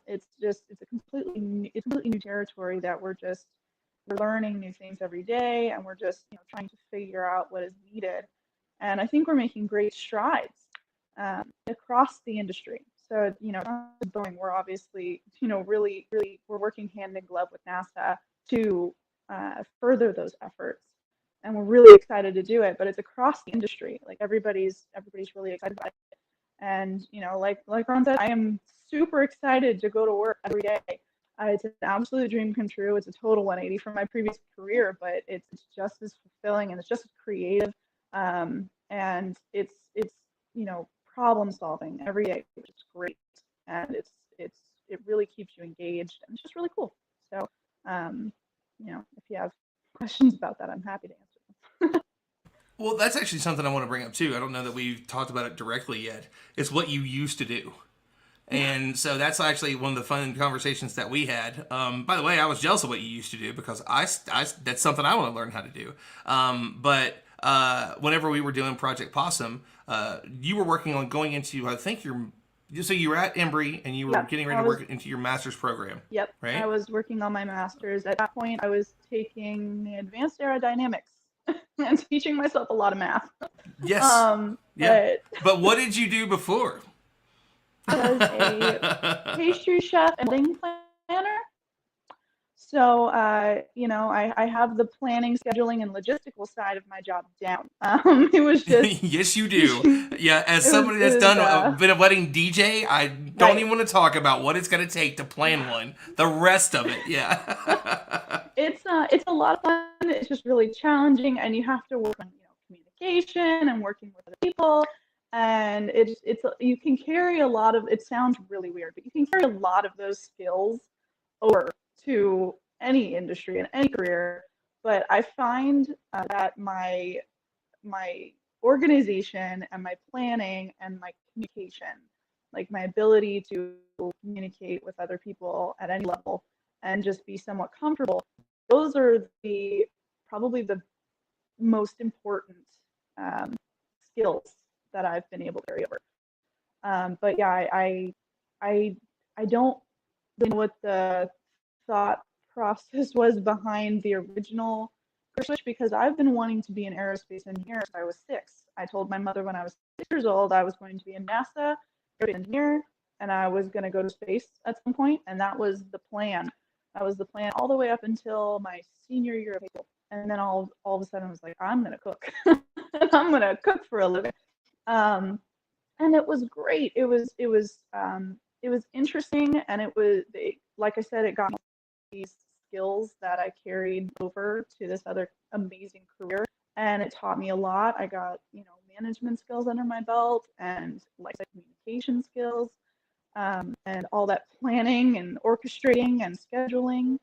It's a completely new territory that we're learning new things every day, and we're just trying to figure out what is needed. And I think we're making great strides across the industry. So Boeing, we're obviously really we're working hand in glove with NASA to further those efforts, and we're really excited to do it. But it's across the industry. Like everybody's really excited about it. And like Ron said, I am super excited to go to work every day. It's an absolute dream come true. It's a total 180 from my previous career, but it's just as fulfilling, and it's just as creative, and it's problem solving every day, which is great, and it really keeps you engaged, and it's just really cool. So, if you have questions about that, I'm happy to answer them. Well, that's actually something I want to bring up too. I don't know that we've talked about it directly yet. It's what you used to do. And so that's actually one of the fun conversations that we had. By the way, I was jealous of what you used to do because that's something I want to learn how to do. But whenever we were doing Project Possum, you were working on going into, I think so you were at Embry and you were getting ready to work into your master's program. Yep. Right? I was working on my master's. At that point, I was taking advanced aerodynamics and teaching myself a lot of math. Yes. Yeah. But what did you do before? I was a pastry chef and wedding planner. So, I have the planning, scheduling, and logistical side of my job down. It was just yes, you do. Yeah, as somebody that's been a wedding DJ, I don't even want to talk about what it's going to take to plan one. The rest of it, yeah. It's a lot of fun. It's just really challenging, and you have to work on communication and working with other people. And you can carry a lot of. It sounds really weird, but you can carry a lot of those skills over to any industry and any career. But I find that my organization and my planning and my communication, like my ability to communicate with other people at any level and just be somewhat comfortable, those are probably the most important skills that I've been able to carry over. But yeah, I don't really know what the thought process was behind the original switch, because I've been wanting to be an aerospace engineer since I was 6. I told my mother when I was 6 years old I was going to be a NASA aerospace engineer and I was going to go to space at some point, and that was the plan. That was the plan all the way up until my senior year of high school. And then all of a sudden I was like, I'm going to cook. I'm going to cook for a living. And it was great. It was interesting, and like I said, it got me these skills that I carried over to this other amazing career, and it taught me a lot. I got management skills under my belt, and like communication skills, and all that planning and orchestrating and scheduling.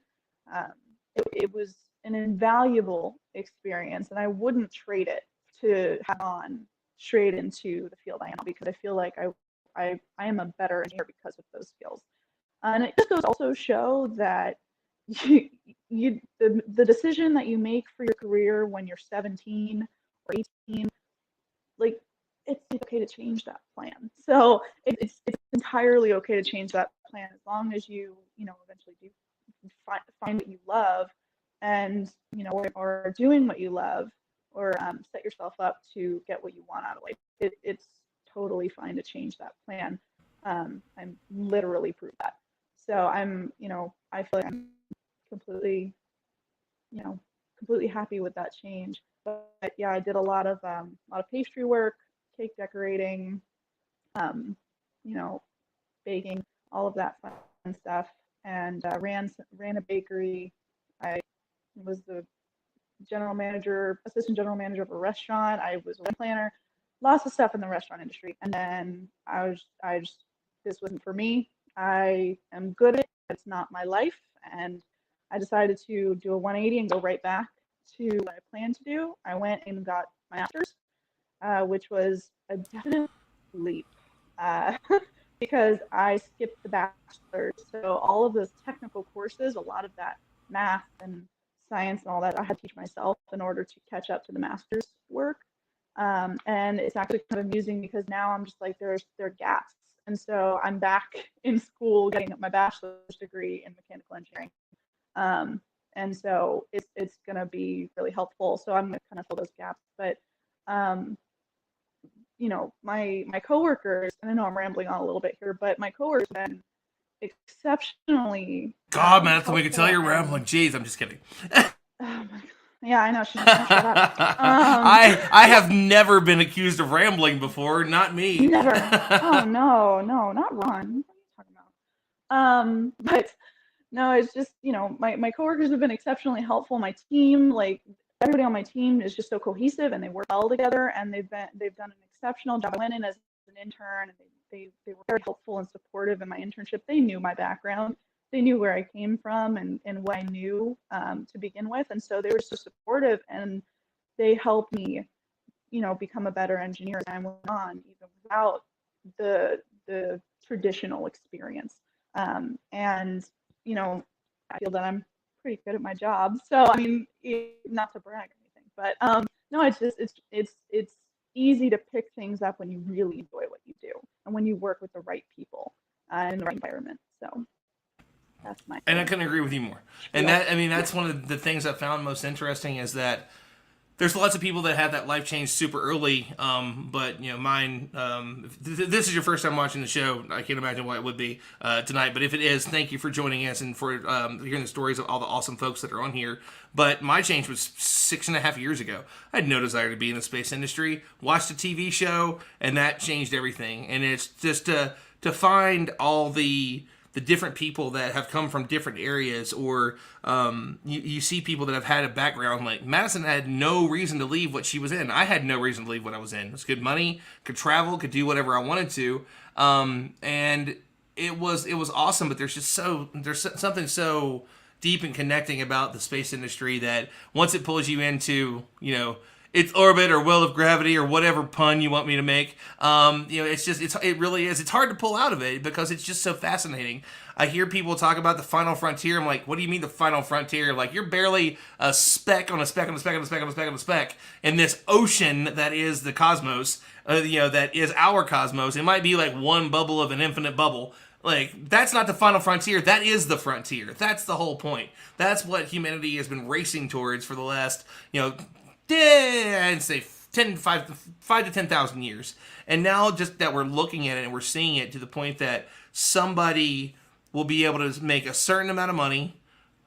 It was an invaluable experience, and I wouldn't trade it to have on straight into the field I am, because I feel like I am a better engineer because of those skills. And it just goes to also show that the decision that you make for your career when you're 17 or 18, like, it's okay to change that plan. So it's entirely okay to change that plan as long as you eventually do find what you love, and or doing what you love, or set yourself up to get what you want out of life. It's totally fine to change that plan. I'm literally proved that. So I feel like I'm completely happy with that change. But yeah, I did a lot of pastry work, cake decorating, baking, all of that fun stuff, and ran a bakery. I was the assistant general manager of a restaurant. I was a wedding planner, lots of stuff in the restaurant industry. And then this wasn't for me. I am good at it, but it's not my life. And I decided to do a 180 and go right back to what I planned to do. I went and got my master's, which was a definite leap because I skipped the bachelor's. So all of those technical courses, a lot of that math and science and all that, I had to teach myself in order to catch up to the master's work. And it's actually kind of amusing because now I'm just like, there are gaps. And so I'm back in school getting my bachelor's degree in mechanical engineering. And so it's going to be really helpful. So I'm going to kind of fill those gaps. But, my coworkers, and I know I'm rambling on a little bit here, but my coworkers have been exceptionally. God, man, we can tell you're rambling. Jeez, I'm just kidding. Oh my God. Yeah, I know. She's gonna shut up. I have never been accused of rambling before. Not me. Never. Oh no, not Ron. What are you talking about? But no, it's just my coworkers have been exceptionally helpful. My team, like everybody on my team, is just so cohesive and they work well together, and they've done an exceptional job. I went in as an intern, and they were very helpful and supportive in my internship. They knew my background. they knew where I came from and what I knew to begin with. And so they were so supportive, and they helped me, become a better engineer as time went on, even without the traditional experience. And, I feel that I'm pretty good at my job. So, I mean, not to brag or anything, but no, it's just, it's easy to pick things up when you really enjoy what you do and when you work with the right people in the right environment. So that's my. And I couldn't agree with you more. And that's one of the things I found most interesting is that there's lots of people that have that life change super early, but mine. If this is your first time watching the show, I can't imagine why it would be tonight. But if it is, thank you for joining us and for hearing the stories of all the awesome folks that are on here. But my change was 6.5 years ago. I had no desire to be in the space industry. Watched a TV show, and that changed everything. And it's just to find all the different people that have come from different areas, or you see people that have had a background. Like Madison had no reason to leave what she was in. I had no reason to leave what I was in. It was good money, could travel, could do whatever I wanted to, and it was awesome. But there's something so deep and connecting about the space industry that once it pulls you into its orbit or will of gravity or whatever pun you want me to make, it really is. It's hard to pull out of it because it's just so fascinating. I hear people talk about the final frontier. I'm like, what do you mean the final frontier? Like, you're barely a speck on a speck on a speck on a speck on a speck on a speck in this ocean that is the cosmos, that is our cosmos. It might be like one bubble of an infinite bubble. Like, that's not the final frontier. That is the frontier. That's the whole point. That's what humanity has been racing towards for the last, I'd say 5 to 10,000 years. And now just that we're looking at it and we're seeing it to the point that somebody will be able to make a certain amount of money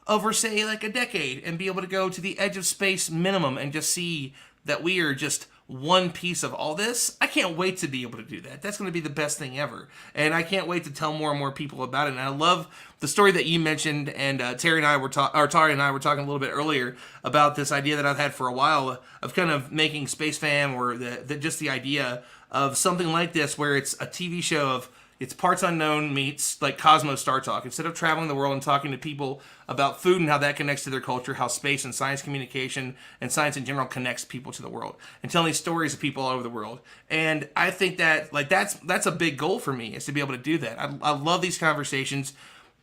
over, say, like a decade and be able to go to the edge of space minimum and just see that we are just one piece of all this. I can't wait to be able to do that. That's going to be the best thing ever. And I can't wait to tell more and more people about it. And I love the story that you mentioned, and Tari and I were talking a little bit earlier about this idea that I've had for a while of kind of making Space Fam, or just the idea of something like this where it's a TV show of it's parts unknown meets like Cosmos Star Talk. Instead of traveling the world and talking to people about food and how that connects to their culture, how space and science communication and science in general connects people to the world, and telling these stories of people all over the world. And I think that that's a big goal for me, is to be able to do that. I love these conversations.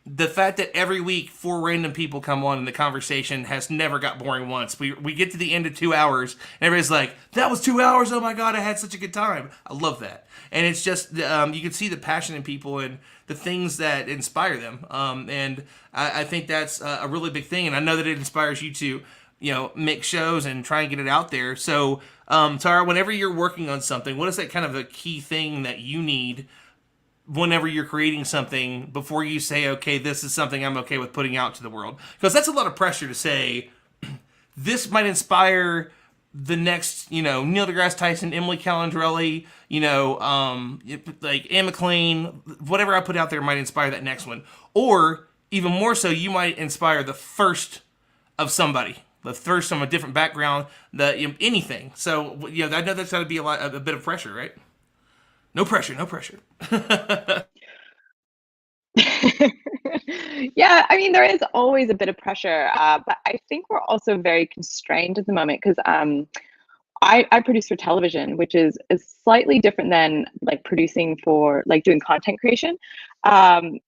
The fact that every week 4 random people come on and the conversation has never got boring once. We get to the end of 2 hours and everybody's like, that was 2 hours, oh my god, I had such a good time. I love that. And it's just, you can see the passion in people and the things that inspire them. And I think that's a really big thing. And I know that it inspires you to, make shows and try and get it out there. So, Tara, whenever you're working on something, what is that kind of a key thing that you need whenever you're creating something before you say, okay, this is something I'm okay with putting out to the world? Because that's a lot of pressure to say, this might inspire the next, Neil deGrasse Tyson, Emily Calandrelli, like Anne McLean, whatever I put out there might inspire that next one. Or even more so, you might inspire the first of somebody, the first from a different background, anything. So, I know that's got to be a bit of pressure, right? No pressure, no pressure. Yeah, I mean, there is always a bit of pressure, but I think we're also very constrained at the moment because I produce for television, which is slightly different than like producing for like doing content creation,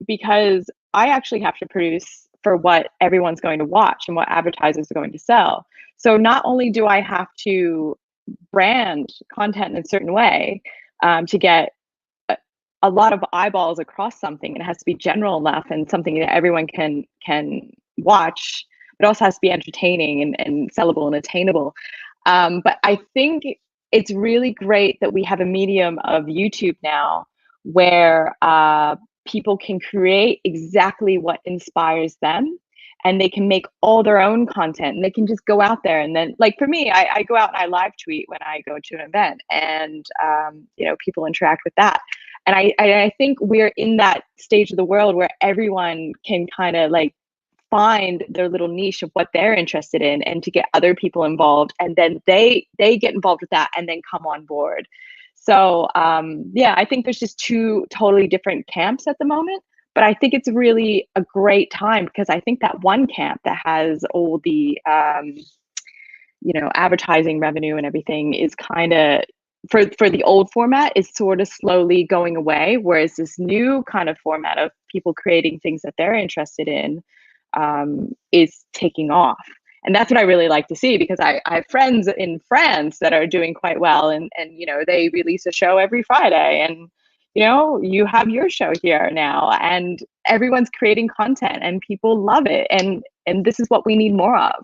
because I actually have to produce for what everyone's going to watch and what advertisers are going to sell. So not only do I have to brand content in a certain way to get a lot of eyeballs across something, and it has to be general enough and something that everyone can watch, but also has to be entertaining and sellable and attainable. But I think it's really great that we have a medium of YouTube now where people can create exactly what inspires them, and they can make all their own content, and they can just go out there. And then, like for me, I go out and I live tweet when I go to an event, and people interact with that. And I think we're in that stage of the world where everyone can kind of like find their little niche of what they're interested in, and to get other people involved, and then they get involved with that and then come on board. So I think there's just 2 totally different camps at the moment, But I think it's really a great time because I think that one camp that has all the advertising revenue and everything is kind of for the old format is sort of slowly going away, whereas this new kind of format of people creating things that they're interested in is taking off. And that's what I really like to see, because I have friends in France that are doing quite well, and they release a show every Friday, and you have your show here now, and everyone's creating content and people love it, and this is what we need more of.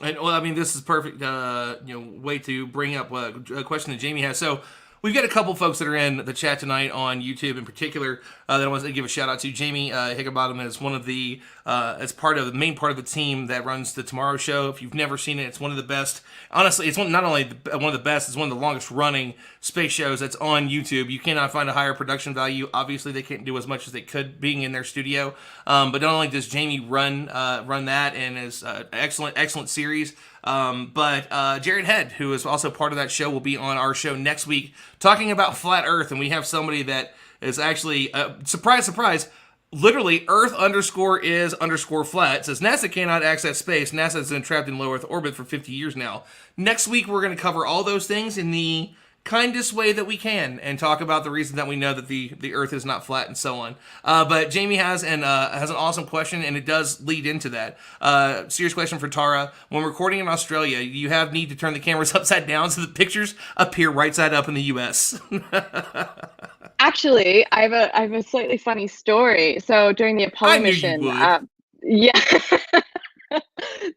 And well, I mean, this is perfect, way to bring up a question that Jamie has. So we've got a couple folks that are in the chat tonight on YouTube, in particular, that I want to give a shout out to. Jamie Higginbottom is one of the, as part of the main part of the team that runs the Tomorrow Show. If you've never seen it, it's one of the best. Honestly, it's not only one of the best, it's one of the longest running space shows that's on YouTube. You cannot find a higher production value. Obviously, they can't do as much as they could being in their studio. But not only does Jamie run that, and is excellent series, but Jared Head, who is also part of that show, will be on our show next week talking about flat Earth. And we have somebody that is actually, surprise, literally Earth_is_flat. It says NASA cannot access space. NASA has been trapped in low Earth orbit for 50 years now. Next week, we're going to cover all those things in the kindest way that we can and talk about the reason that we know that the Earth is not flat and so on. But Jamie has an awesome question, and it does lead into that. Serious question for Tara. When recording in Australia, you have need to turn the cameras upside down so the pictures appear right side up in the US. Actually, I have a slightly funny story. So during the Apollo mission,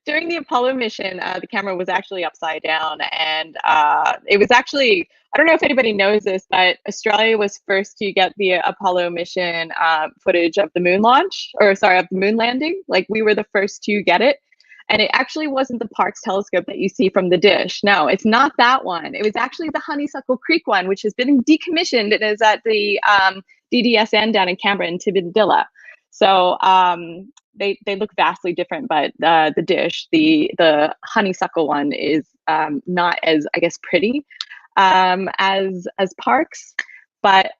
during the Apollo mission, the camera was actually upside down, and it was actually, I don't know if anybody knows this, but Australia was first to get the Apollo mission footage of the moon launch, of the moon landing. Like, we were the first to get it. And it actually wasn't the Parkes telescope that you see from the dish. No, it's not that one. It was actually the Honeysuckle Creek one, which has been decommissioned and is at the DDSN down in Canberra in Tibidilla. So they look vastly different, but the dish, the Honeysuckle one, is not as, I guess, pretty as Parkes. But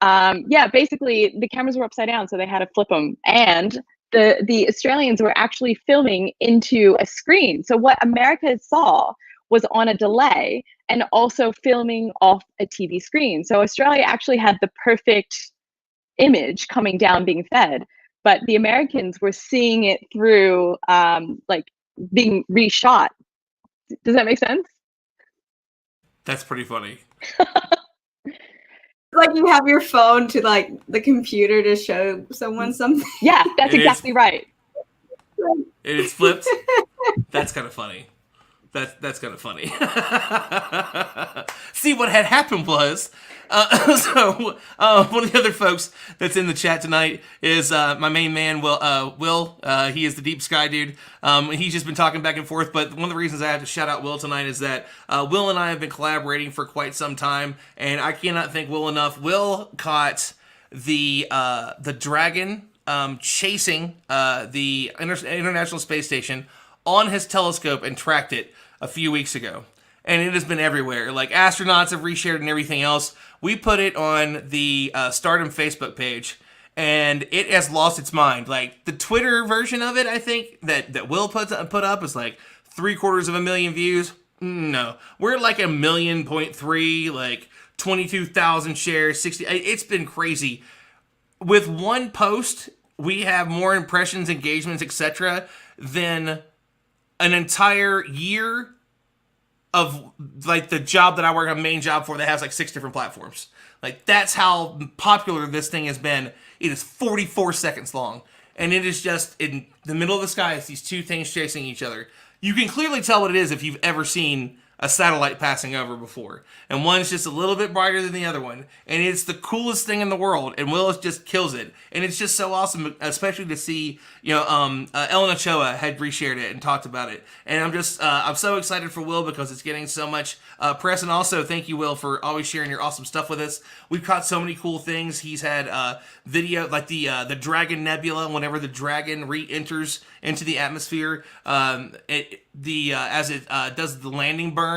basically the cameras were upside down, so they had to flip them. And the Australians were actually filming into a screen. So what America saw was on a delay and also filming off a TV screen. So Australia actually had the perfect image coming down being fed, but the Americans were seeing it through being reshot. Does that make sense? That's pretty funny. Like, you have your phone to the computer to show someone something. Yeah, that's exactly right. It's flipped. That's kind of funny. That's kind of funny. See, what had happened was, one of the other folks that's in the chat tonight is my main man, Will. He is the Deep Sky dude. He's just been talking back and forth, but one of the reasons I have to shout out Will tonight is that Will and I have been collaborating for quite some time, and I cannot thank Will enough. Will caught the Dragon chasing the International Space Station on his telescope and tracked it a few weeks ago. And it has been everywhere. Like, astronauts have reshared and everything else. We put it on the Stardom Facebook page, and it has lost its mind. Like, the Twitter version of it, I think, that Will put up is like 750,000 views. No. We're like 1.3 million, like 22,000 shares, 60. It's been crazy. With one post, we have more impressions, engagements, etc. than an entire year of like the job that I work on, main job for, that has like 6 different platforms. Like, that's how popular this thing has been. It is 44 seconds long, and it is just in the middle of the sky. It's these two things chasing each other. You can clearly tell what it is if you've ever seen a satellite passing over before, and one's just a little bit brighter than the other one, and it's the coolest thing in the world, and Will just kills it, and it's just so awesome, especially to see, Ellen Ochoa had reshared it and talked about it, and I'm so excited for Will because it's getting so much press. And also thank you, Will, for always sharing your awesome stuff with us. We've caught so many cool things. He's had video like the Dragon Nebula. Whenever the Dragon re-enters into the atmosphere, as it does the landing burn,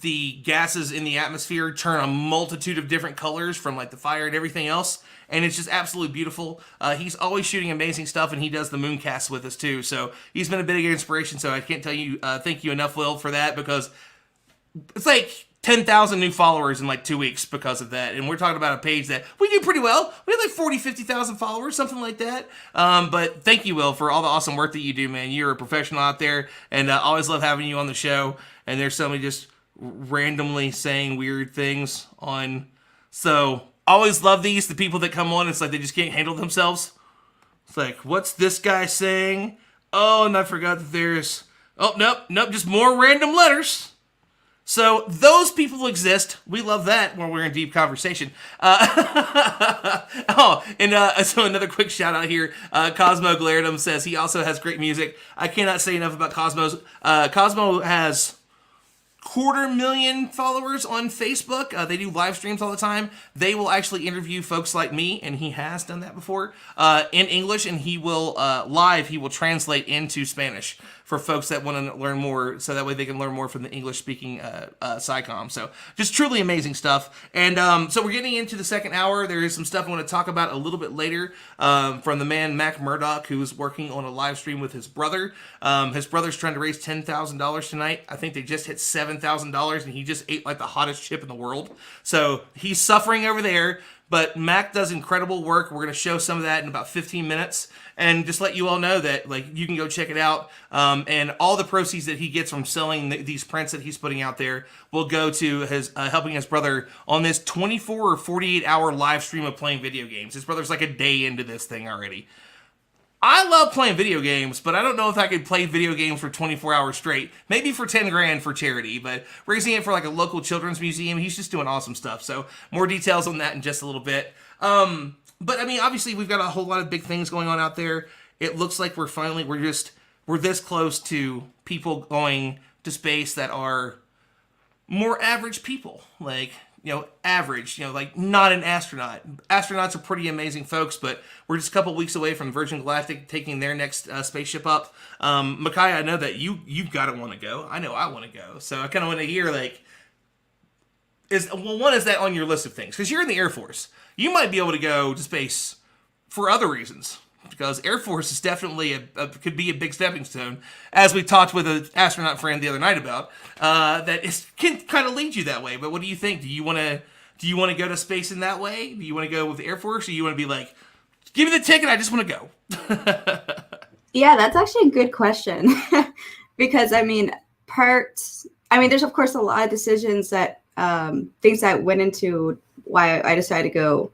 the gases in the atmosphere turn a multitude of different colors from like the fire and everything else, and it's just absolutely beautiful. He's always shooting amazing stuff, and he does the Mooncast with us too, so he's been a big inspiration. So I can't tell you thank you enough, Will, for that, because it's like 10,000 new followers in like 2 weeks because of that. And we're talking about a page that we do pretty well. We have like 40, 50,000 followers, something like that. But thank you, Will, for all the awesome work that you do, man. You're a professional out there, and I always love having you on the show. And there's somebody just randomly saying weird things on. So always love these. The people that come on, it's like they just can't handle themselves. It's like, what's this guy saying? Oh, and I forgot that there's... Oh, nope, just more random letters. So those people exist. We love that when we're in deep conversation. So another quick shout out here. Cosmo Glaredum says he also has great music. I cannot say enough about Cosmo's. Cosmo has 250,000 followers on Facebook. They do live streams all the time. They will actually interview folks like me, and he has done that before, in English, and he will he will translate into Spanish for folks that want to learn more, so that way they can learn more from the English-speaking SciComm. So just truly amazing stuff. And so we're getting into the second hour. There is some stuff I want to talk about a little bit later from the man Mac Murdoch, who's working on a live stream with his brother. His brother's trying to raise $10,000 tonight. I think they just hit $7,000, and he just ate like the hottest chip in the world. So he's suffering over there. But Mac does incredible work. We're going to show some of that in about 15 minutes. And just let you all know that like you can go check it out. And all the proceeds that he gets from selling these prints that he's putting out there will go to his helping his brother on this 24 or 48 hour live stream of playing video games. His brother's like a day into this thing already. I love playing video games, but I don't know if I could play video games for 24 hours straight. Maybe for 10 grand for charity, but raising it for like a local children's museum, he's just doing awesome stuff. So more details on that in just a little bit. But I mean, obviously we've got a whole lot of big things going on out there. It looks like we're this close to people going to space that are more average people, like, average, like not an astronaut. Astronauts are pretty amazing folks, but we're just a couple weeks away from Virgin Galactic taking their next spaceship up. Micaiah, I know that you've got to want to go. I know I want to go. So I kind of want to hear, like, is that on your list of things? Because you're in the Air Force. You might be able to go to space for other reasons. Because Air Force is definitely could be a big stepping stone, as we talked with an astronaut friend the other night about. Can kind of lead you that way. But what do you think? Do you want to go to space in that way? Do you want to go with the Air Force, or you want to be like, give me the ticket, I just want to go? Yeah, that's actually a good question. Because there's of course a lot of decisions that things that went into why I decided to go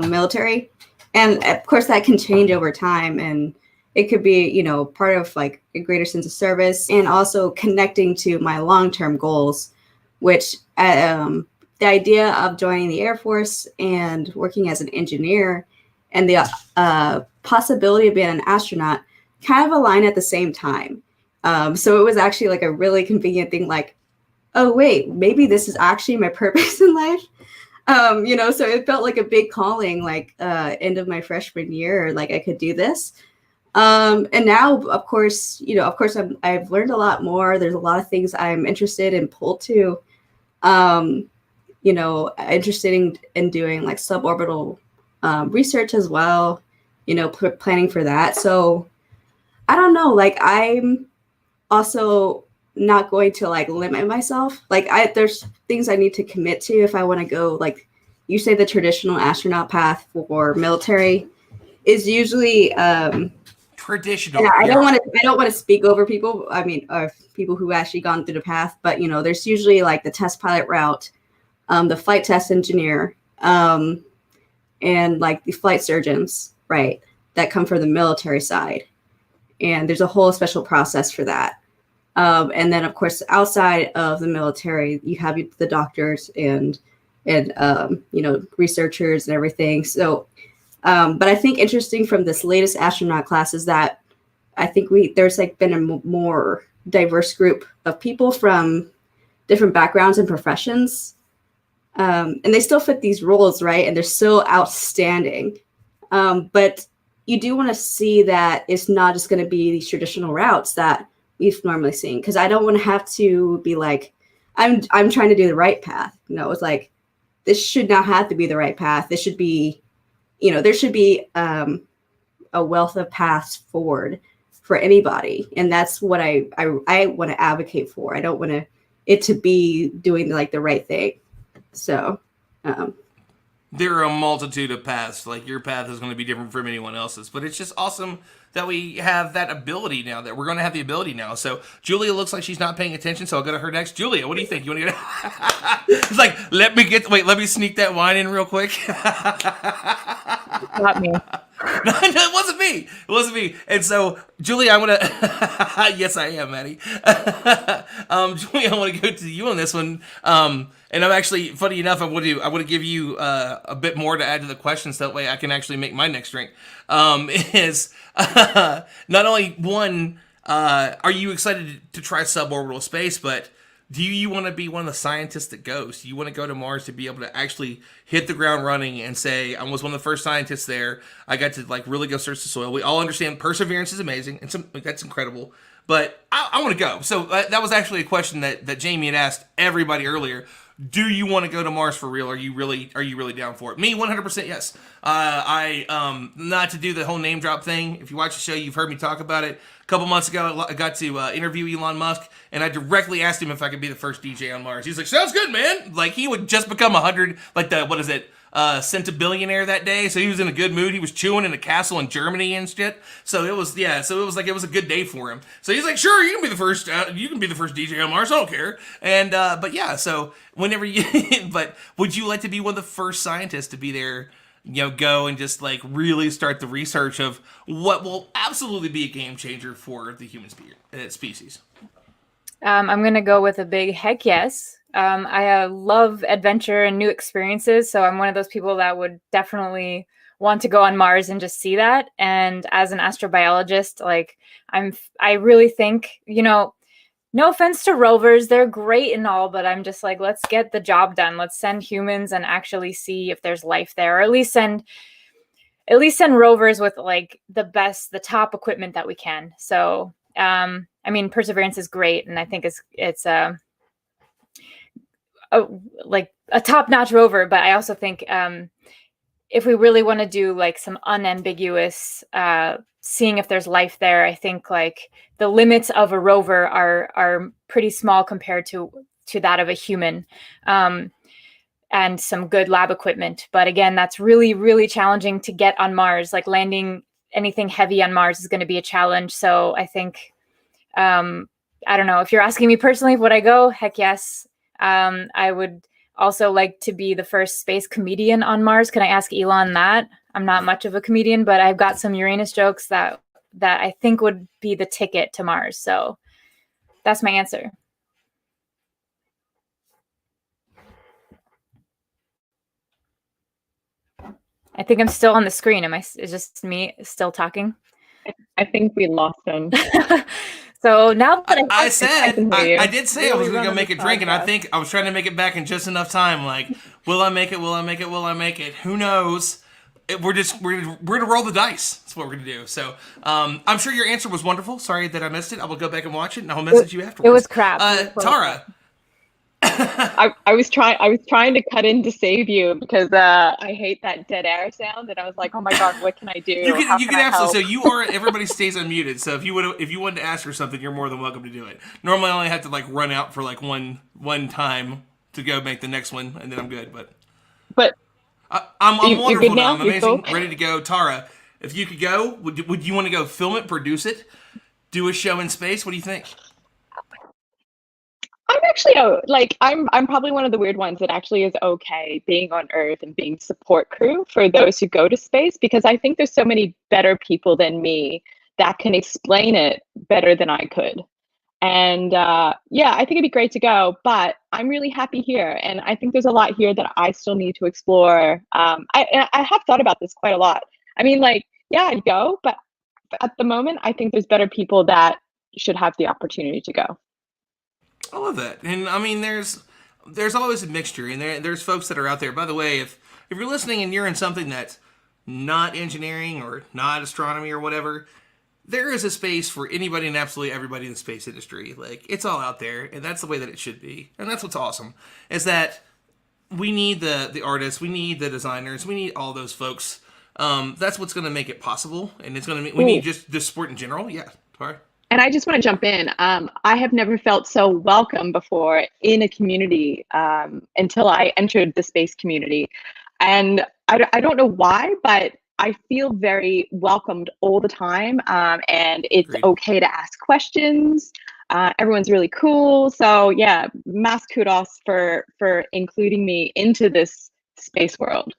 military. And of course that can change over time, and it could be, part of like a greater sense of service, and also connecting to my long-term goals, which the idea of joining the Air Force and working as an engineer and the possibility of being an astronaut kind of align at the same time. So it was actually like a really convenient thing, like, oh wait, maybe this is actually my purpose in life. So it felt like a big calling, like end of my freshman year, like I could do this. And now, of course, I've learned a lot more. There's a lot of things I'm interested in, pulled to, interested in doing like suborbital research as well, planning for that. So I don't know, like I'm also not going to like limit myself. Like there's things I need to commit to if I want to go, like you say, the traditional astronaut path for military is usually traditional. I don't want to speak over people. I mean, people who actually gone through the path, but there's usually like the test pilot route, the flight test engineer, and like the flight surgeons, right, that come from the military side. And there's a whole special process for that. And then, of course, outside of the military, you have the doctors and researchers and everything. So, but I think interesting from this latest astronaut class is that I think there's like been a more diverse group of people from different backgrounds and professions. And they still fit these roles, right? And they're still outstanding. But you do want to see that it's not just going to be these traditional routes that we've normally seen, because I don't want to have to be like, I'm trying to do the right path. It's like, this should not have to be the right path. This should be, there should be a wealth of paths forward for anybody. And that's what I want to advocate for. I don't want it to be doing like the right thing. So, there are a multitude of paths. Like, your path is going to be different from anyone else's, but it's just awesome that we have that ability now, that we're going to have the ability now. So Julia looks like she's not paying attention, so I'll go to her next. Julia, what do you think? You want to get It's like, let me sneak that wine in real quick. Not me. No, it wasn't me. It wasn't me. And so, Julia, I want to. Yes, I am, Maddie. Julia, I want to go to you on this one. And I'm actually, funny enough, I want to give you a bit more to add to the questions. That way, I can actually make my next drink. Is not only one, are you excited to try suborbital space, but do you want to be one of the scientists that goes? Do you want to go to Mars to be able to actually hit the ground running and say, I was one of the first scientists there. I got to like really go search the soil. We all understand perseverance is amazing, and that's incredible. But I want to go. So that was actually a question that Jamie had asked everybody earlier. Do you want to go to Mars for real? Are you really down for it? Me, 100% yes. Not to do the whole name drop thing. If you watch the show, you've heard me talk about it. A couple months ago, I got to interview Elon Musk, and I directly asked him if I could be the first DJ on Mars. He's like, sounds good, man. Like, he would just become 100, like centibillionaire that day. So he was in a good mood. He was chewing in a castle in Germany and shit. So it was a good day for him. So he's like, sure, you can be the first DJ on Mars. I don't care. And, but yeah, so whenever you, but would you like to be one of the first scientists to be there, go and just like really start the research of what will absolutely be a game changer for the human species? I'm going to go with a big heck yes. I love adventure and new experiences, so I'm one of those people that would definitely want to go on Mars and just see that. And as an astrobiologist, like I really think, no offense to rovers, they're great and all, but I'm just like, let's get the job done. Let's send humans and actually see if there's life there, or at least send rovers with like the top equipment that we can. So, Perseverance is great, and I think it's like a top-notch rover, but I also think if we really want to do like some unambiguous seeing if there's life there, I think like the limits of a rover are pretty small compared to that of a human, and some good lab equipment. But again, that's really, really challenging to get on Mars. Like, landing anything heavy on Mars is going to be a challenge. So I think, I don't know, if you're asking me personally, would I go? Heck yes. I would also like to be the first space comedian on Mars. Can I ask Elon that? I'm not much of a comedian, but I've got some Uranus jokes that I think would be the ticket to Mars. So that's my answer. I think I'm still on the screen. Is just me still talking? I think we lost him. So now that I did say I was going to go make a drink, and I think I was trying to make it back in just enough time. Like, will I make it? Will I make it? Will I make it? Who knows? We're gonna roll the dice. That's what we're gonna do. So I'm sure your answer was wonderful. Sorry that I missed it. I will go back and watch it, and I'll message you afterwards. It was crap. Tara. I was trying to cut in to save you because I hate that dead air sound, and I was like, oh my god, what can I do? You can absolutely. So you are. Everybody stays unmuted. So if you wanted to ask her something, you're more than welcome to do it. Normally, I only have to like run out for like one time to go make the next one, and then I'm good. But I'm wonderful now. I'm amazing, ready to go. Tara, if you could go, would you want to go film it, produce it, do a show in space? What do you think? I'm actually I'm probably one of the weird ones that actually is okay being on Earth and being support crew for those who go to space, because I think there's so many better people than me that can explain it better than I could. And I think it'd be great to go, but I'm really happy here, and I think there's a lot here that I still need to explore. I have thought about this quite a lot. I mean, I'd go, but at the moment, I think there's better people that should have the opportunity to go. I love that. And I mean, there's always a mixture, and there's folks that are out there. By the way, if you're listening and you're in something that's not engineering or not astronomy or whatever, there is a space for anybody and absolutely everybody in the space industry. Like, it's all out there, and that's the way that it should be. And that's what's awesome, is that we need the artists, we need the designers, we need all those folks. That's what's going to make it possible, and it's going to we need just the sport in general. Yeah, Tara? And I just want to jump in. I have never felt so welcome before in a community until I entered the space community. And I don't know why, but I feel very welcomed all the time. And it's Agreed. okay to ask questions. Everyone's really cool. So yeah, mass kudos for including me into this space world.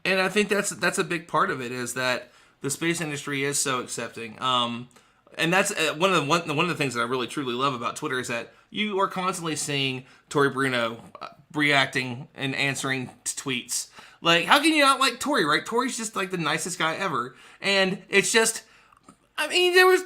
And I think that's a big part of it, is that the space industry is so accepting. And that's one of the things that I really truly love about Twitter, is that you are constantly seeing Tori Bruno reacting and answering tweets. Like, how can you not like Tori, right? Tori's just like the nicest guy ever. And it's just, I mean, there was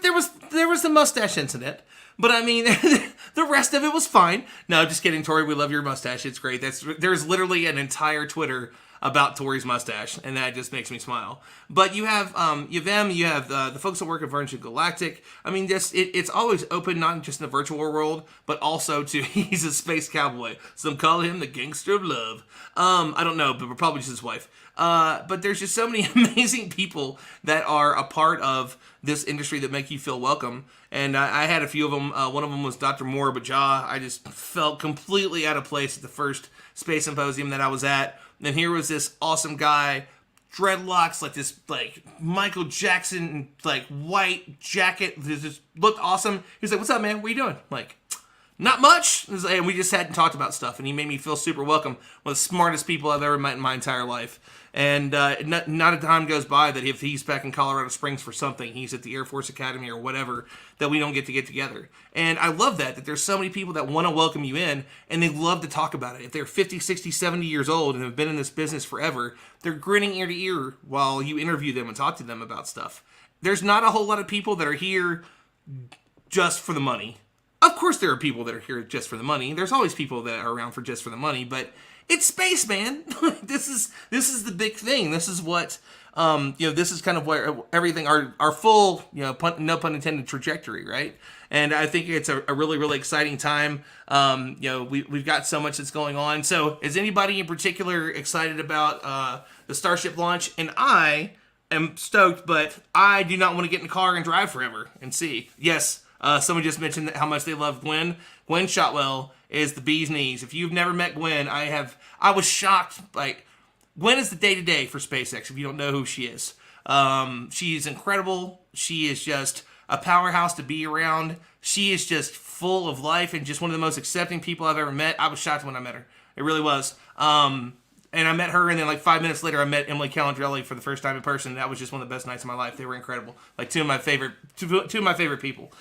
the mustache incident, but I mean, the rest of it was fine. No, just kidding, Tori. We love your mustache. It's great. There's literally an entire Twitter about Tori's mustache, and that just makes me smile. But you have them, you have the folks that work at Virgin Galactic. I mean, it's always open, not just in the virtual world, but also to he's a space cowboy. Some call him the gangster of love. I don't know, but probably just his wife. But there's just so many amazing people that are a part of this industry that make you feel welcome. And I had a few of them. One of them was Dr. Moore, but I just felt completely out of place at the first space symposium that I was at. And here was this awesome guy, dreadlocks, like this, like Michael Jackson, like white jacket, just looked awesome. He was like, "What's up, man? What are you doing?" I'm like, "Not much." And we just hadn't talked about stuff, and he made me feel super welcome. One of the smartest people I've ever met in my entire life. And not a time goes by that if he's back in Colorado Springs for something, he's at the Air Force Academy or whatever, that we don't get together. And I love that there's so many people that want to welcome you in, and they love to talk about it. If they're 50, 60, 70 years old and have been in this business forever, they're grinning ear to ear while you interview them and talk to them about stuff. There's not a whole lot of people that are here just for the money. Of course there are people that are here just for the money. There's always people that are around for just for the money, but it's space, man. This is the big thing. This is what this is kind of where everything our full, no pun intended, trajectory, right? And I think it's a really, really exciting time. We've got so much that's going on. So is anybody in particular excited about the Starship launch? And I am stoked, but I do not want to get in a car and drive forever and see. Yes, someone just mentioned how much they love Gwen. Gwen Shotwell is the bee's knees. If you've never met Gwen, I was shocked. Like, Gwen is the day-to-day for SpaceX, if you don't know who she is. She's incredible. She is just a powerhouse to be around. She is just full of life and just one of the most accepting people I've ever met. I was shocked when I met her. It really was. And I met her, and then like 5 minutes later, I met Emily Calandrelli for the first time in person. That was just one of the best nights of my life. They were incredible. Like two of my favorite people.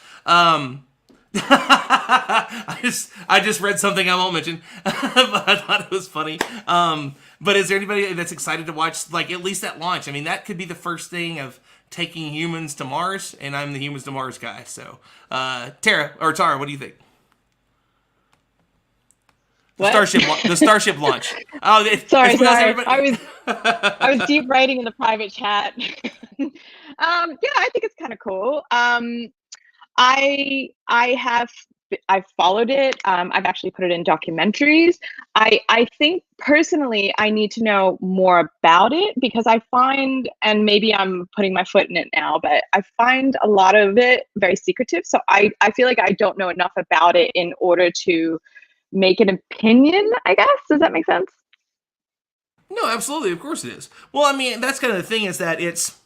I just read something I won't mention, but I thought it was funny. But is there anybody that's excited to watch, like, at least that launch? I mean, that could be the first thing of taking humans to Mars, and I'm the humans to Mars guy. So, Tara, what do you think? The Starship launch. Oh, sorry. I was deep writing in the private chat. Yeah, I think it's kind of cool. I've followed it. I've actually put it in documentaries. I think personally I need to know more about it, because I find, and maybe I'm putting my foot in it now, but I find a lot of it very secretive. So I feel like I don't know enough about it in order to make an opinion, I guess. Does that make sense? No, absolutely. Of course it is. Well, I mean, that's kind of the thing, is that it's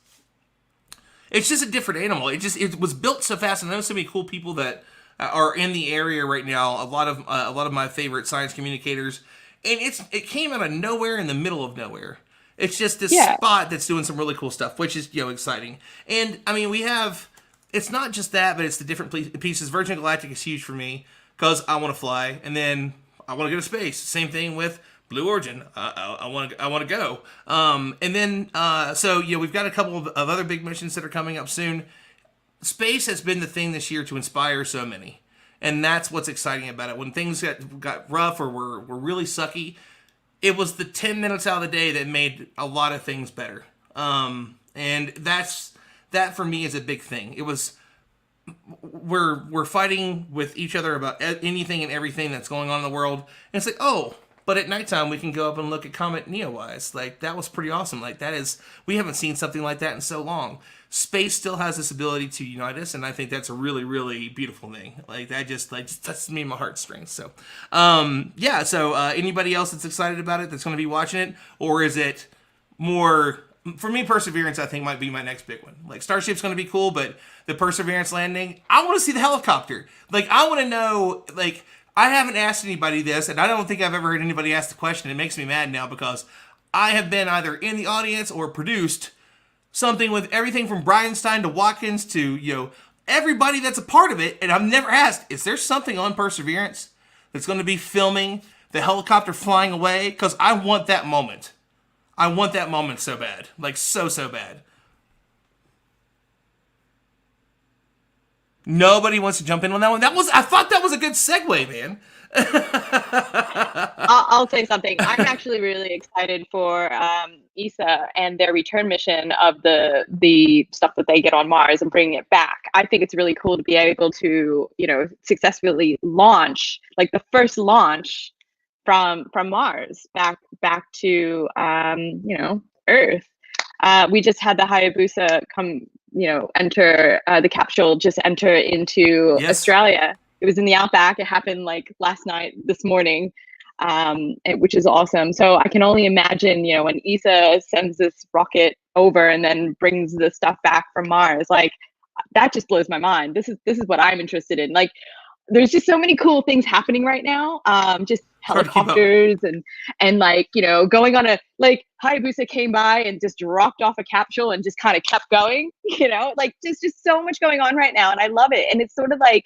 just a different animal. It was built so fast, and I know so many cool people that are in the area right now. A lot of my favorite science communicators, and it came out of nowhere in the middle of nowhere. It's just this spot that's doing some really cool stuff, which is exciting. And I mean, it's not just that, but it's the different pieces. Virgin Galactic is huge for me because I want to fly, and then I want to go to space. Same thing with Blue Origin. I want to go. And then so we've got a couple of other big missions that are coming up soon. Space has been the thing this year to inspire so many, and that's what's exciting about it. When things got rough or were really sucky, it was the 10 minutes out of the day that made a lot of things better. And that's that for me is a big thing. It was, we're fighting with each other about anything and everything that's going on in the world. And it's like, oh, but at nighttime we can go up and look at Comet Neowise. Like, that was pretty awesome. Like, that is, we haven't seen something like that in so long. Space still has this ability to unite us, and I think that's a really, really beautiful thing. Like, that just touches me in my heartstrings. So, yeah. So, anybody else that's excited about it, that's going to be watching it, or is it more? For me, Perseverance, I think, might be my next big one. Like, Starship's going to be cool, but the Perseverance landing, I want to see the helicopter. Like, I want to know, like, I haven't asked anybody this, and I don't think I've ever heard anybody ask the question. It makes me mad now because I have been either in the audience or produced something with everything from Bridenstine to Watkins to, you know, everybody that's a part of it, and I've never asked, is there something on Perseverance that's going to be filming the helicopter flying away? Because I want that moment. I want that moment so bad. Like, so bad. Nobody wants to jump in on that one. I thought that was a good segue, man. I'll say something. I'm actually really excited for ESA and their return mission of the stuff that they get on Mars and bringing it back. I think it's really cool to be able to, you know, successfully launch, like the first launch from Mars back to you know, Earth. We just had the Hayabusa come, you know, enter the capsule, just enter into Australia. It was in the outback. It happened like last night, this morning, which is awesome. So I can only imagine, you know, when ESA sends this rocket over and then brings the stuff back from Mars, like, that just blows my mind. This is what I'm interested in. Like, there's just so many cool things happening right now. Just helicopters and like, you know, going on a, like, Hayabusa came by and just dropped off a capsule and just kind of kept going, you know, like, just so much going on right now. And I love it. And it's sort of like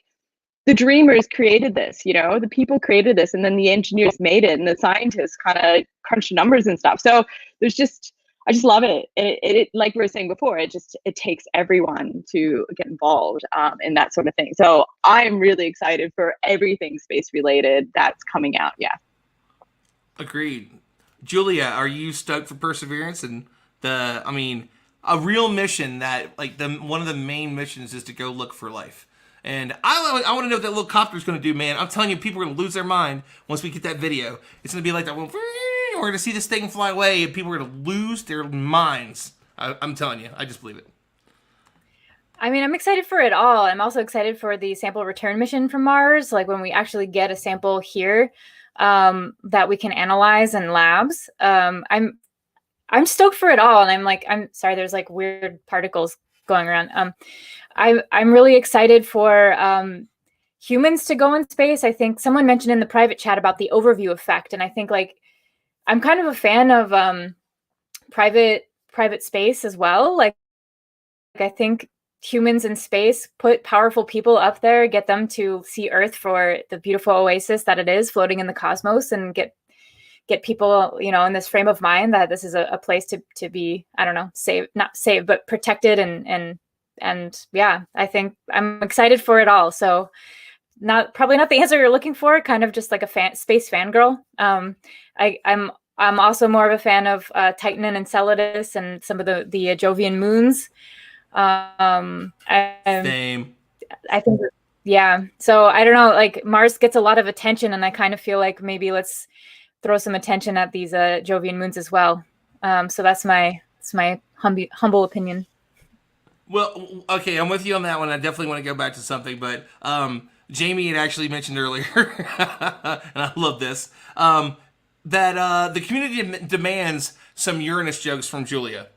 the dreamers created this, you know, the people created this, and then the engineers made it, and the scientists kind of crunched numbers and stuff. So there's just, I just love it. It like we were saying before, it takes everyone to get involved in that sort of thing. So I'm really excited for everything space related that's coming out. Yeah. Agreed. Julia, are you stoked for Perseverance? And I mean, a real mission that, like, one of the main missions is to go look for life. And I want to know what that little copter is going to do, man. I'm telling you, people are going to lose their mind once we get that video. It's going to be like that one. We're going to see this thing fly away, and people are going to lose their minds. I'm telling you, I just believe it. I mean, I'm excited for it all. I'm also excited for the sample return mission from Mars, like when we actually get a sample here that we can analyze in labs. I'm stoked for it all, and I'm sorry, there's like weird particles going around. I'm really excited for humans to go in space. I think someone mentioned in the private chat about the overview effect, and I think, like, I'm kind of a fan of private space as well. Like, I think humans in space, put powerful people up there, get them to see Earth for the beautiful oasis that it is floating in the cosmos, and get people, you know, in this frame of mind that this is a place to be, I don't know, not saved, but protected. And yeah, I think I'm excited for it all. So probably not the answer you're looking for, kind of just like a space fangirl. I'm also more of a fan of Titan and Enceladus and some of the Jovian moons. Same. I think, yeah. So I don't know, like, Mars gets a lot of attention, and I kind of feel like maybe let's throw some attention at these Jovian moons as well. So that's my humble opinion. Well, okay, I'm with you on that one. I definitely want to go back to something, but Jamie had actually mentioned earlier, and I love this, that the community demands some Uranus jokes from Julia.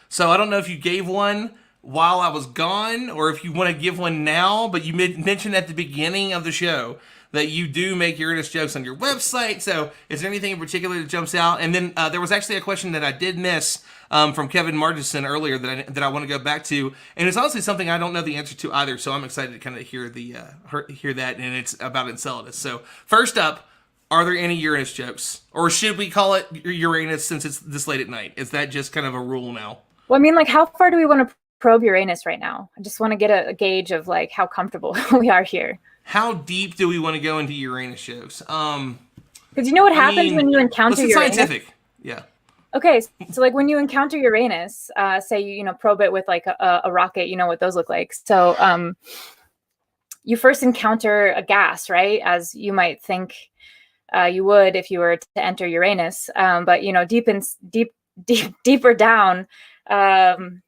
So I don't know if you gave one while I was gone, or if you want to give one now, but you mentioned at the beginning of the show that you do make Uranus jokes on your website. So is there anything in particular that jumps out? And then there was actually a question that I did miss from Kevin Martinson earlier that I want to go back to. And it's honestly something I don't know the answer to either. So I'm excited to kind of hear that. And it's about Enceladus. So first up, are there any Uranus jokes? Or should we call it Uranus since it's this late at night? Is that just kind of a rule now? Well, I mean, like, how far do we want to probe Uranus right now? I just want to get a gauge of, like, how comfortable we are here. How deep do we want to go into Uranus jokes? Because you know what happens when you encounter Uranus? Scientific. Yeah. Okay, so like when you encounter Uranus, say you probe it with like a rocket, you know what those look like. So you first encounter a gas, right? As you might think you would if you were to enter Uranus, but deeper down, um,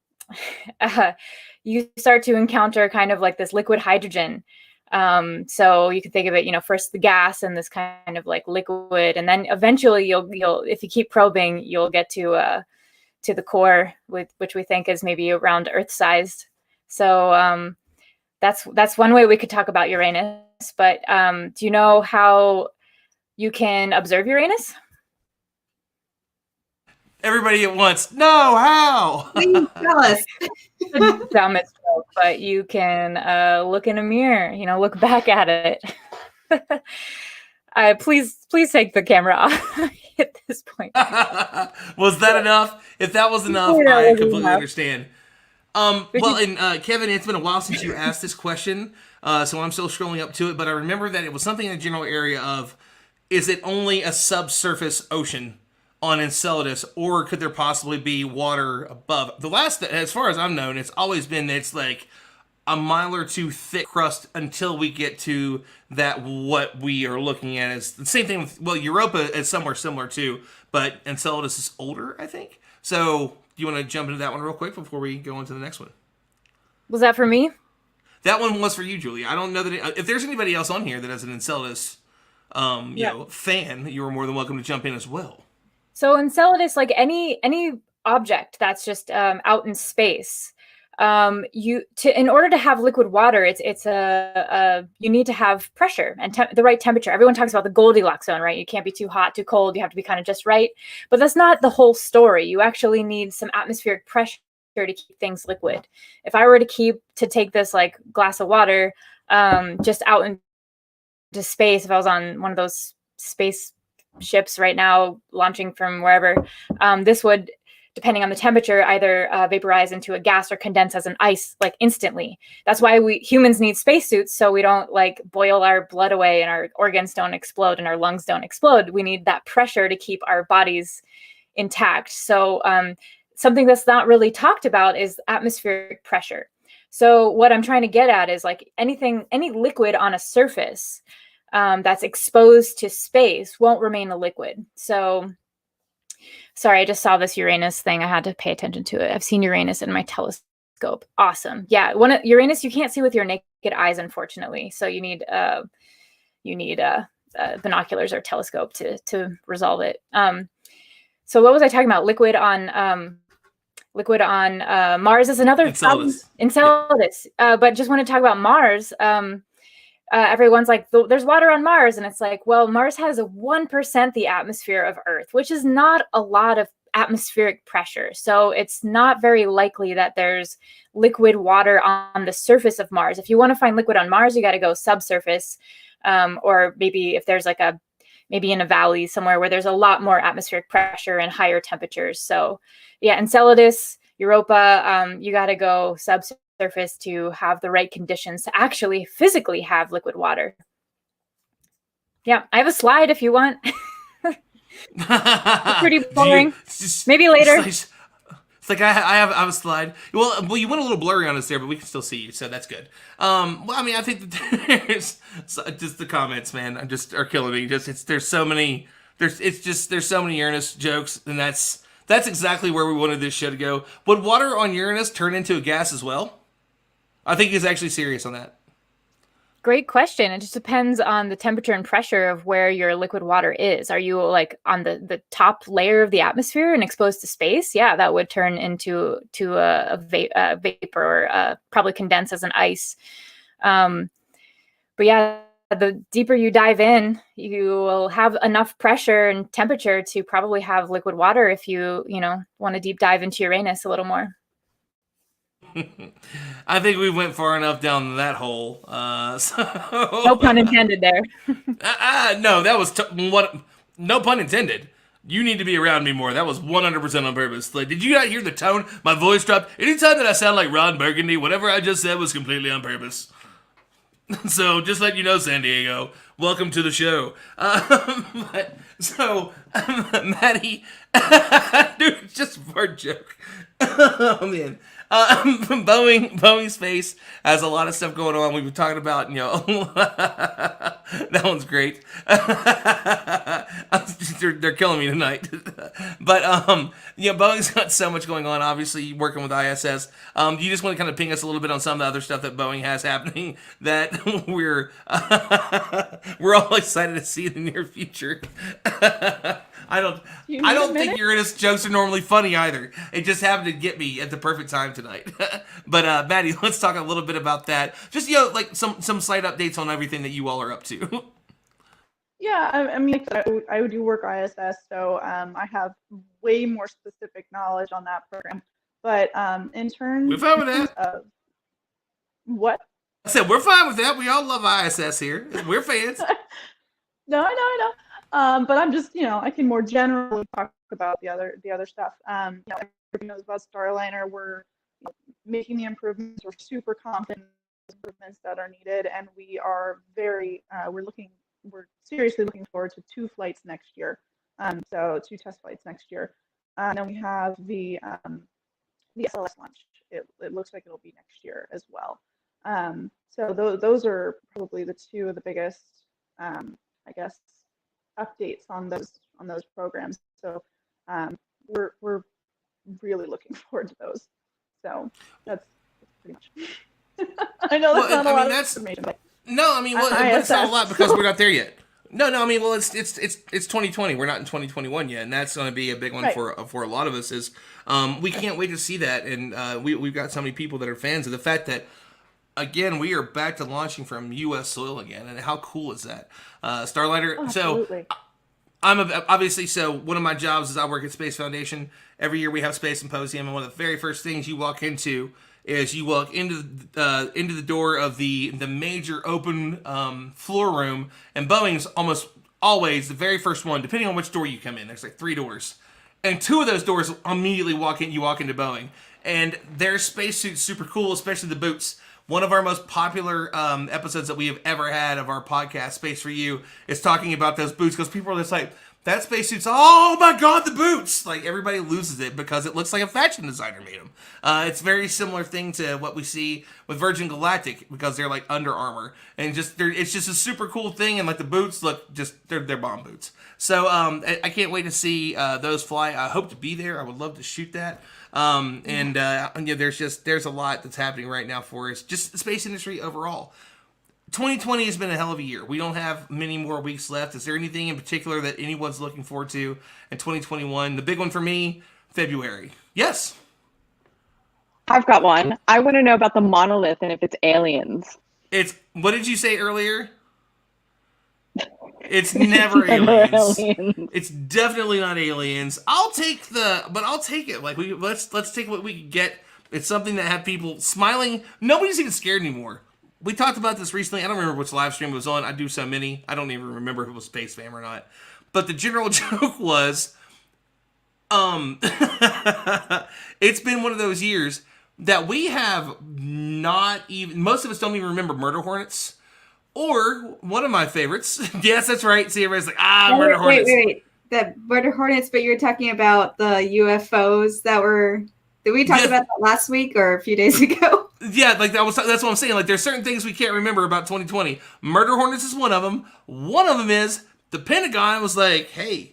you start to encounter kind of like this liquid hydrogen. So you can think of it, first the gas and this kind of like liquid, and then eventually you'll if you keep probing, you'll get to the core, which we think is maybe around Earth-sized. So that's one way we could talk about Uranus. But do you know how you can observe Uranus? Everybody at once. No, how? Please tell us. The dumbest joke, but you can look in a mirror, look back at it. Please take the camera off at this point. Was that enough? If that was enough, Yeah, I that was completely enough. understand. Well, and Kevin, it's been a while since you asked this question, so I'm still scrolling up to it, but I remember that it was something in the general area of, is it only a subsurface ocean on Enceladus, or could there possibly be water above? The last, as far as I've known, it's always been, it's like a mile or two thick crust until we get to that, what we are looking at is the same thing with, well, Europa is somewhere similar too, but Enceladus is older, I think. So, do you want to jump into that one real quick before we go on to the next one? Was that for me? That one was for you, Julie. I don't know that if there's anybody else on here that has an Enceladus, fan, you are more than welcome to jump in as well. So Enceladus, like any object that's just out in space, in order to have liquid water, you need to have pressure and the right temperature. Everyone talks about the Goldilocks zone, right? You can't be too hot, too cold. You have to be kind of just right. But that's not the whole story. You actually need some atmospheric pressure to keep things liquid. If I were to take this like glass of water just out into space, if I was on one of those space ships right now launching from wherever, this would, depending on the temperature, either vaporize into a gas or condense as an ice like instantly. That's why we humans need spacesuits, so we don't like boil our blood away and our organs don't explode and our lungs don't explode. We need that pressure to keep our bodies intact. So something that's not really talked about is atmospheric pressure. So what I'm trying to get at is like any liquid on a surface that's exposed to space won't remain a liquid. So, sorry, I just saw this Uranus thing. I had to pay attention to it. I've seen Uranus in my telescope. Awesome. Yeah, Uranus you can't see with your naked eyes, unfortunately. So you need binoculars or telescope to resolve it. So what was I talking about? Liquid on Mars is another Enceladus. Enceladus. But just want to talk about Mars. Everyone's like, there's water on Mars. And it's like, well, Mars has a 1% the atmosphere of Earth, which is not a lot of atmospheric pressure. So it's not very likely that there's liquid water on the surface of Mars. If you want to find liquid on Mars, you got to go subsurface, or maybe if there's like maybe in a valley somewhere where there's a lot more atmospheric pressure and higher temperatures. So yeah, Enceladus, Europa, you got to go subsurface to have the right conditions to actually physically have liquid water. Yeah, I have a slide if you want. It's pretty boring. Maybe later. It's like I have a slide. Well, you went a little blurry on us there, but we can still see you, so that's good. Well, I mean, I think that there's just the comments, man, are killing me. There's so many Uranus jokes, and that's exactly where we wanted this show to go. Would water on Uranus turn into a gas as well? I think he's actually serious on that. Great question. It just depends on the temperature and pressure of where your liquid water is. Are you like on the top layer of the atmosphere and exposed to space? Yeah, that would turn into a vapor or probably condense as an ice. But yeah, the deeper you dive in, you will have enough pressure and temperature to probably have liquid water if you want to deep dive into Uranus a little more. I think we went far enough down that hole. No pun intended there. No, that was no pun intended. You need to be around me more. That was 100% on purpose. Like, did you not hear the tone? My voice dropped. Anytime that I sound like Ron Burgundy, whatever I just said was completely on purpose. So just let you know, San Diego, welcome to the show. Maddie, dude, it's just a fart joke. Oh man. Boeing Space has a lot of stuff going on. We've been talking about, that one's great. They're killing me tonight. But Boeing's got so much going on. Obviously, working with ISS. Do you just want to kind of ping us a little bit on some of the other stuff that Boeing has happening that we're all excited to see in the near future? I don't think Uranus jokes are normally funny either. It just happened to get me at the perfect time tonight. But Maddie, let's talk a little bit about that. Just like some slight updates on everything that you all are up to. Yeah, I mean, I do work ISS, so I have way more specific knowledge on that program. But in terms we're fine with that. Of what? I said we're fine with that. We all love ISS here. We're fans. No, I know. But I'm just, I can more generally talk about the other stuff. Everybody knows about Starliner. We're making the improvements. We're super confident in the improvements that are needed, and we are we're seriously looking forward to 2 flights next year. So 2 test flights next year. And then we have the SLS launch. It looks like it'll be next year as well. So those are probably the 2 of the biggest, I guess, updates on those programs. So we're really looking forward to those. So that's pretty much. I know that's not a lot of information. But no, I mean, it's not a lot because we're not there yet. No, I mean, well, it's 2020. We're not in 2021 yet, and that's going to be a big one right. for a lot of us. Is we can't wait to see that, and we've got so many people that are fans of the fact that. Again, we are back to launching from U.S. soil again, and how cool is that? Starliner. Oh, absolutely. So, I'm obviously one of my jobs is I work at Space Foundation. Every year we have Space Symposium, and one of the very first things you walk into is you walk into the door of the major open floor room, and Boeing's almost always the very first one, depending on which door you come in. There's like 3 doors, and 2 of those doors immediately you walk into Boeing, and their spacesuits super cool, especially the boots. One of our most popular episodes that we have ever had of our podcast, Space for You, is talking about those boots because people are just like, that spacesuit's, oh my God, the boots! Like, everybody loses it because it looks like a fashion designer made them. It's a very similar thing to what we see with Virgin Galactic because they're like Under Armour. And it's just a super cool thing, and like the boots look they're bomb boots. So I can't wait to see those fly. I hope to be there. I would love to shoot that. There's a lot that's happening right now for us, just the space industry overall. 2020 has been a hell of a year. We don't have many more weeks left. Is there anything in particular that anyone's looking forward to in 2021? The big one for me, February. Yes. I've got one. I want to know about the monolith and if it's aliens. What did you say earlier? It's never aliens. It's definitely not aliens. I'll take it. Like let's take what we can get. It's something that had people smiling. Nobody's even scared anymore. We talked about this recently. I don't remember which live stream it was on. I do so many. I don't even remember if it was Space Fam or not. But the general joke was, it's been one of those years that we have not even. Most of us don't even remember murder hornets. Or one of my favorites. Yes, that's right. See, everybody's like, murder hornets. Wait. The murder hornets, but you're talking about the UFOs that were. Did we talk about that last week or a few days ago? Yeah, like that's what I'm saying. Like, there's certain things we can't remember about 2020. Murder hornets is one of them. One of them is the Pentagon was like, hey,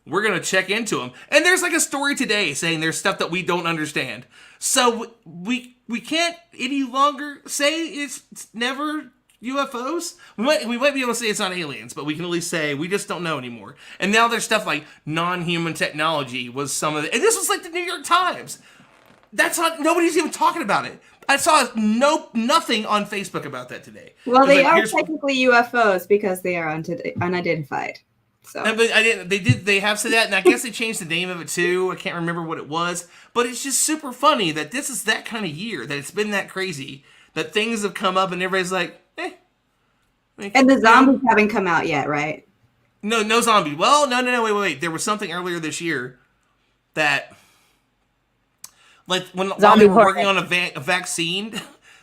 we're going to check into them. And there's like a story today saying there's stuff that we don't understand. So we can't any longer say it's never UFOs. We might be able to say it's not aliens, but we can at least say we just don't know anymore. And now there's stuff like non-human technology was some of it. And this was like the New York Times. That's not, nobody's even talking about it. I saw nothing on Facebook about that today. Well, they are technically UFOs because they are unidentified. So they have said that, and I guess they changed the name of it too. I can't remember what it was, but it's just super funny that this is that kind of year, that it's been that crazy, that things have come up and everybody's like, and the zombies haven't come out yet, right? No zombie. Well, no, wait. There was something earlier this year that, like, while they were working on a vaccine,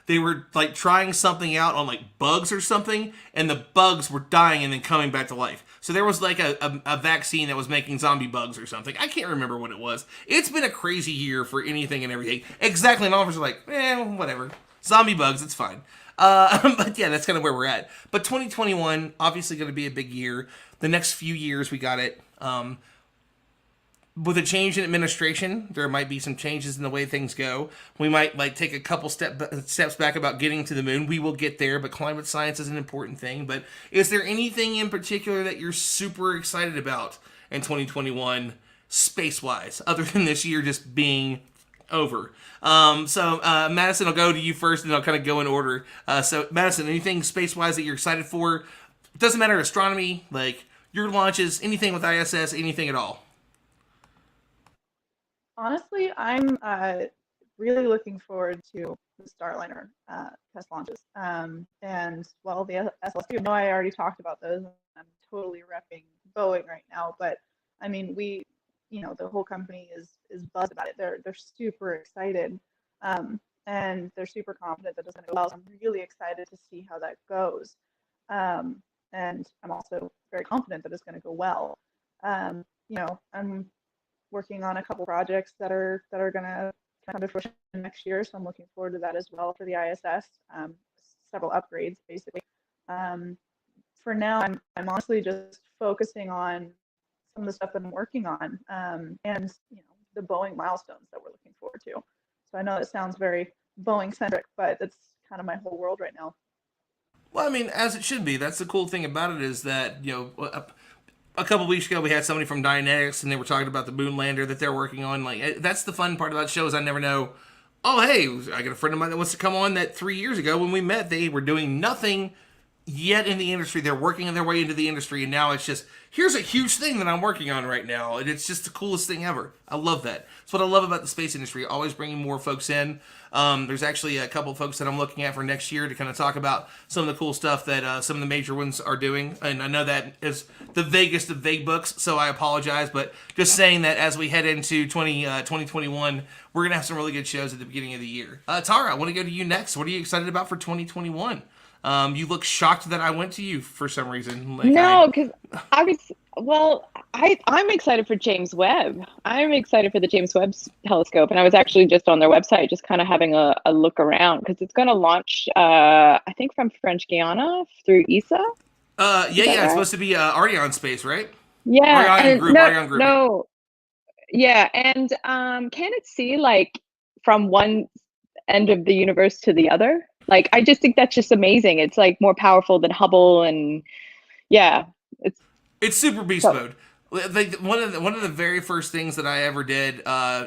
they were like trying something out on like bugs or something, and the bugs were dying and then coming back to life. So there was like a vaccine that was making zombie bugs or something. I can't remember what it was. It's been a crazy year for anything and everything. Exactly, and all of us are like, whatever. Zombie bugs, it's fine. But yeah, that's kind of where we're at. But 2021, obviously going to be a big year. The next few years, we got it. With a change in administration, there might be some changes in the way things go. We might like take a couple steps back about getting to the moon. We will get there, but climate science is an important thing. But is there anything in particular that you're super excited about in 2021, space-wise, other than this year just being over? So Madison, I'll go to you first, and I'll kind of go in order. So Madison, anything space-wise that you're excited for? It doesn't matter astronomy, like your launches, anything with ISS, anything at all. Honestly, I'm really looking forward to the Starliner test launches. And well, the SLS2, I know I already talked about those. I'm totally repping Boeing right now, but I mean, the whole company is buzzed about it. They're super excited, and they're super confident that it's going to go well. So I'm really excited to see how that goes, and I'm also very confident that it's going to go well. I'm working on a couple projects that are going to come to fruition next year, so I'm looking forward to that as well for the ISS. Several upgrades, basically. For now, I'm honestly just focusing on some of the stuff that I'm working on, and the Boeing milestones that we're looking forward to. So I know it sounds very Boeing centric, but it's kind of my whole world right now. Well, I mean, as it should be. That's the cool thing about it is that a couple weeks ago we had somebody from Dynetics and they were talking about the moon lander that they're working on. Like, that's the fun part about shows. I never know. Oh, hey, I got a friend of mine that wants to come on that 3 years ago when we met, they were doing nothing yet in the industry. They're working their way into the industry, and now it's just, here's a huge thing that I'm working on right now, and it's just the coolest thing ever. I love that. That's what I love about the space industry, always bringing more folks in. There's actually a couple folks that I'm looking at for next year to kind of talk about some of the cool stuff that some of the major ones are doing, and I know that is the vaguest of vague books, so I apologize, but just saying that as we head into 2021, we're going to have some really good shows at the beginning of the year. Tara, I want to go to you next. What are you excited about for 2021? You look shocked that I went to you for some reason. No, because I'm excited for James Webb. I'm excited for the James Webb telescope, and I was actually just on their website, just kind of having a look around because it's going to launch, I think, from French Guiana through ESA. It's supposed to be Ariane Space, right? Yeah, Ariane Group. No, yeah, and can it see like from one end of the universe to the other? Like, I just think that's just amazing. It's like more powerful than Hubble, and yeah, it's super beast mode. Like one of the very first things that I ever did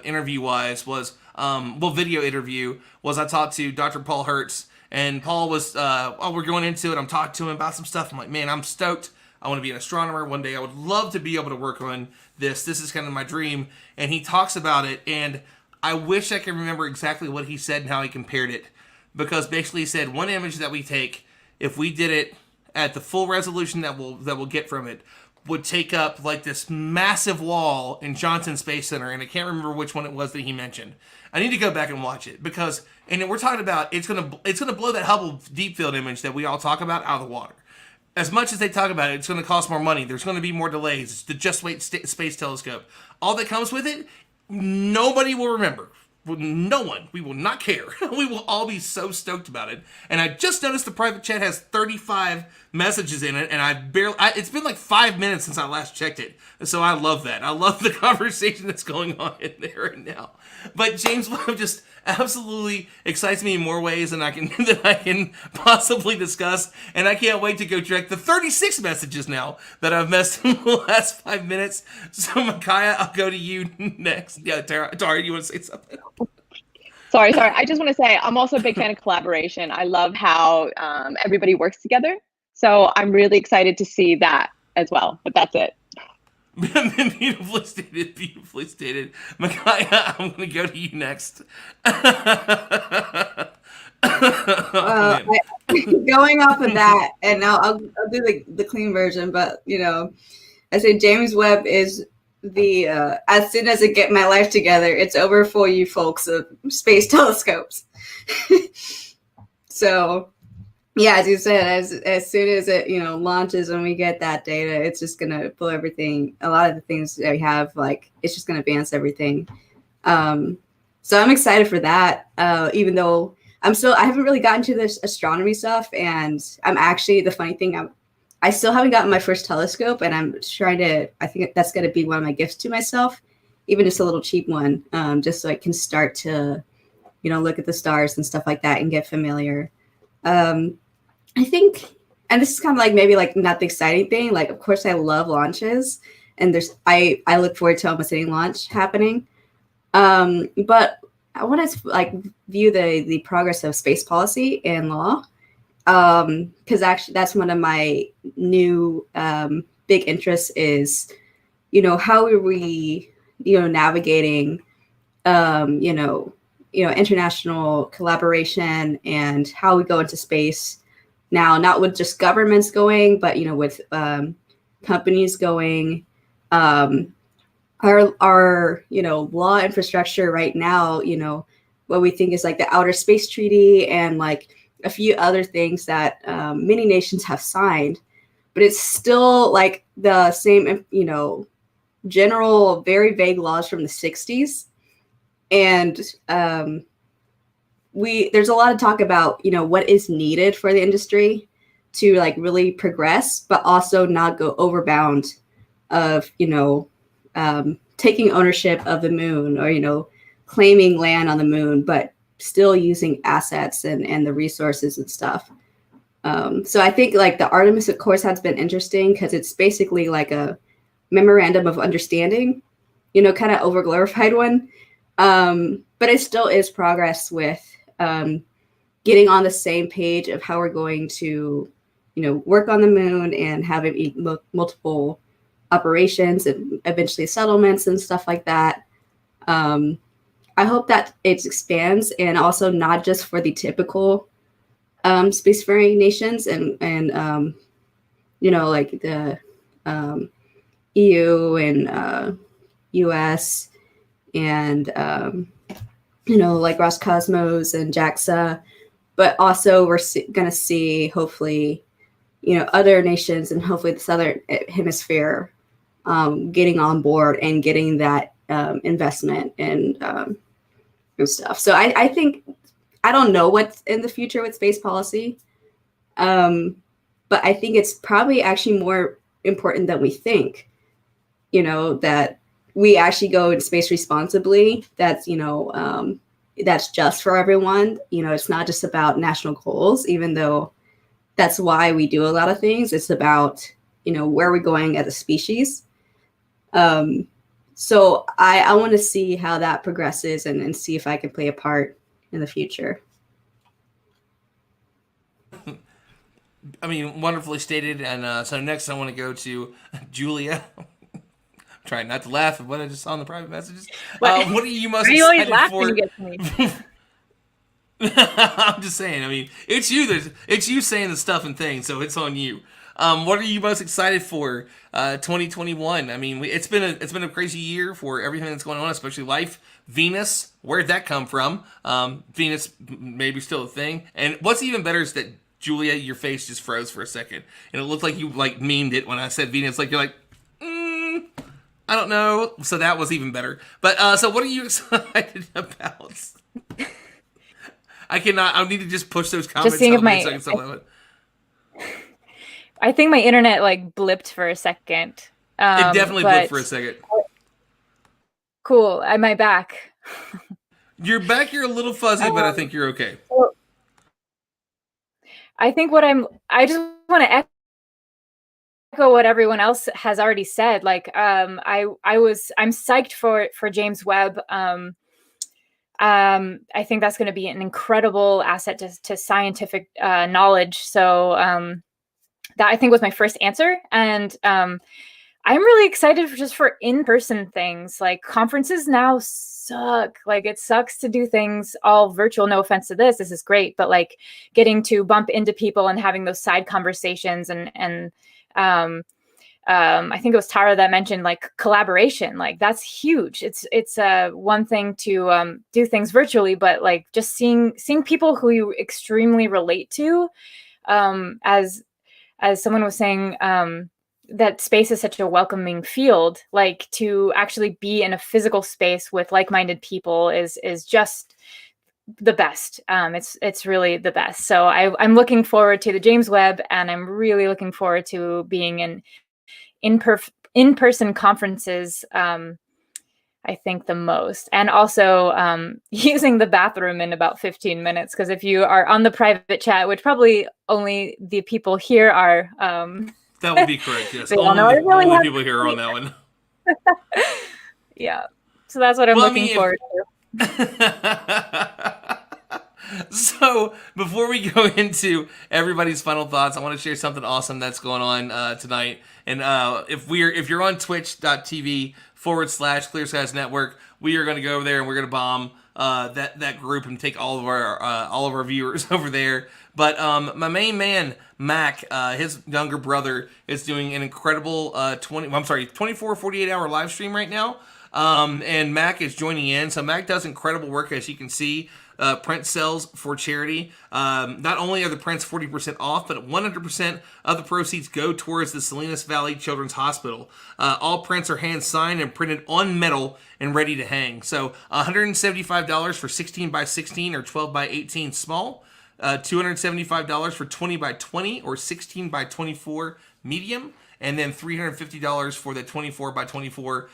interview wise was video interview was I talked to Dr. Paul Hertz, and Paul was we're going into it. I'm talking to him about some stuff. I'm like, man, I'm stoked. I want to be an astronomer one day. I would love to be able to work on this. This is kind of my dream. And he talks about it, and I wish I could remember exactly what he said and how he compared it. Because basically he said one image that we take, if we did it at the full resolution that we'll get from it, would take up like this massive wall in Johnson Space Center, and I can't remember which one it was that he mentioned. I need to go back and watch it because, and we're talking about it's gonna blow that Hubble deep field image that we all talk about out of the water. As much as they talk about it, it's going to cost more money. There's going to be more delays. It's the Just Wait Space Telescope. All that comes with it, nobody will remember. No one. We will not care. We will all be so stoked about it. And I just noticed the private chat has 35 messages in it, and it's been like 5 minutes since I last checked it. So I love that. I love the conversation that's going on in there right now. But James Webb just absolutely excites me in more ways than I can possibly discuss. And I can't wait to go check the 36 messages now that I've missed in the last 5 minutes. So Micaiah, I'll go to you next. Yeah, Tara, you want to say something? Sorry. I just want to say I'm also a big fan of collaboration. I love how everybody works together. So I'm really excited to see that as well. But that's it. Beautifully stated. Micaiah, I'm going to go to you next. Going off of that, and I'll do the clean version, but I say James Webb is the as soon as I get my life together, it's over for you folks of space telescopes. So yeah, as you said, as soon as it launches and we get that data, it's just gonna pull everything. A lot of the things that we have, like, it's just gonna advance everything. So I'm excited for that. Even though I haven't really gotten to this astronomy stuff, and I'm actually, the funny thing, I still haven't gotten my first telescope, and I'm trying to. I think that's gonna be one of my gifts to myself, even just a little cheap one, just so I can start to, look at the stars and stuff like that and get familiar. I think, and this is kind of like maybe like not the exciting thing. Like, of course, I love launches, and I look forward to almost any launch happening. But I want to like view the progress of space policy and law, because actually that's one of my new big interests is, how are we, navigating, international collaboration and how we go into space now, not with just governments going, but, with companies going. Our law infrastructure right now, what we think is like the Outer Space Treaty and like a few other things that many nations have signed, but it's still like the same, general, very vague laws from the 60s. And there's a lot of talk about, what is needed for the industry to like really progress, but also not go overbound of, taking ownership of the moon or, claiming land on the moon, but still using assets and the resources and stuff. So I think like the Artemis Accords has been interesting because it's basically like a memorandum of understanding, kind of overglorified one. But it still is progress with getting on the same page of how we're going to, work on the moon and having multiple operations and eventually settlements and stuff like that. I hope that it expands, and also not just for the typical spacefaring nations and like the EU and US and like Roscosmos and JAXA, but also we're going to see hopefully other nations and hopefully the southern hemisphere getting on board and getting that investment and stuff. So I think, I don't know what's in the future with space policy, but I think it's probably actually more important than we think, that we actually go in space responsibly. That's, that's just for everyone. It's not just about national goals, even though that's why we do a lot of things. It's about, where we're going as a species. So I want to see how that progresses and see if I can play a part in the future. I mean, wonderfully stated. And so next I want to go to Julia. Trying not to laugh at what I just saw in the private messages. What are you most excited for? When you get to me? I'm just saying. I mean, it's you. It's you saying the stuff and things, so it's on you. What are you most excited for? 2021. I mean, it's been a crazy year for everything that's going on, especially life. Venus, where'd that come from? Venus maybe still a thing. And what's even better is that Julia, your face just froze for a second, and it looked like you like memed it when I said Venus. Like you're like, I don't know. So that was even better. But so what are you excited about? I cannot. I need to just push those comments. Just seeing if I think my internet like blipped for a second. It definitely blipped for a second. Cool. Am I back? You're back. You're a little fuzzy, but I think you're okay. I think I just want to echo what everyone else has already said. Like, I'm psyched for James Webb. I think that's going to be an incredible asset to scientific knowledge. So that I think was my first answer. And I'm really excited for in-person things. Like conferences now suck. Like it sucks to do things all virtual. No offense to this is great, but like getting to bump into people and having those side conversations and I think it was Tara that mentioned like collaboration. Like that's huge. It's one thing to do things virtually, but like just seeing people who you extremely relate to, as someone was saying, that space is such a welcoming field. Like to actually be in a physical space with like-minded people is just the best. It's really the best. So I'm looking forward to the James Webb, and I'm really looking forward to being in-person conferences. I think the most, and also using the bathroom in about 15 minutes, because if you are on the private chat, which probably only the people here are, that would be correct. Yes, they all know only people here are on that one. Yeah, so that's what I'm looking forward to. So before we go into everybody's final thoughts, I want to share something awesome that's going on tonight. And if you're on twitch.tv/Clear Skies Network, we are going to go over there and we're going to bomb that group and take all of our viewers over there. But my main man Mac, his younger brother, is doing an incredible 24-48 hour live stream right now. And Mac is joining in. So Mac does incredible work, as you can see. Print sells for charity. Not only are the prints 40% off, but 100% of the proceeds go towards the Salinas Valley Children's Hospital. All prints are hand signed and printed on metal and ready to hang. So $175 for 16 by 16 or 12 by 18 small. $275 for 20 by 20 or 16 by 24 medium. And then $350 for the 24 by 24,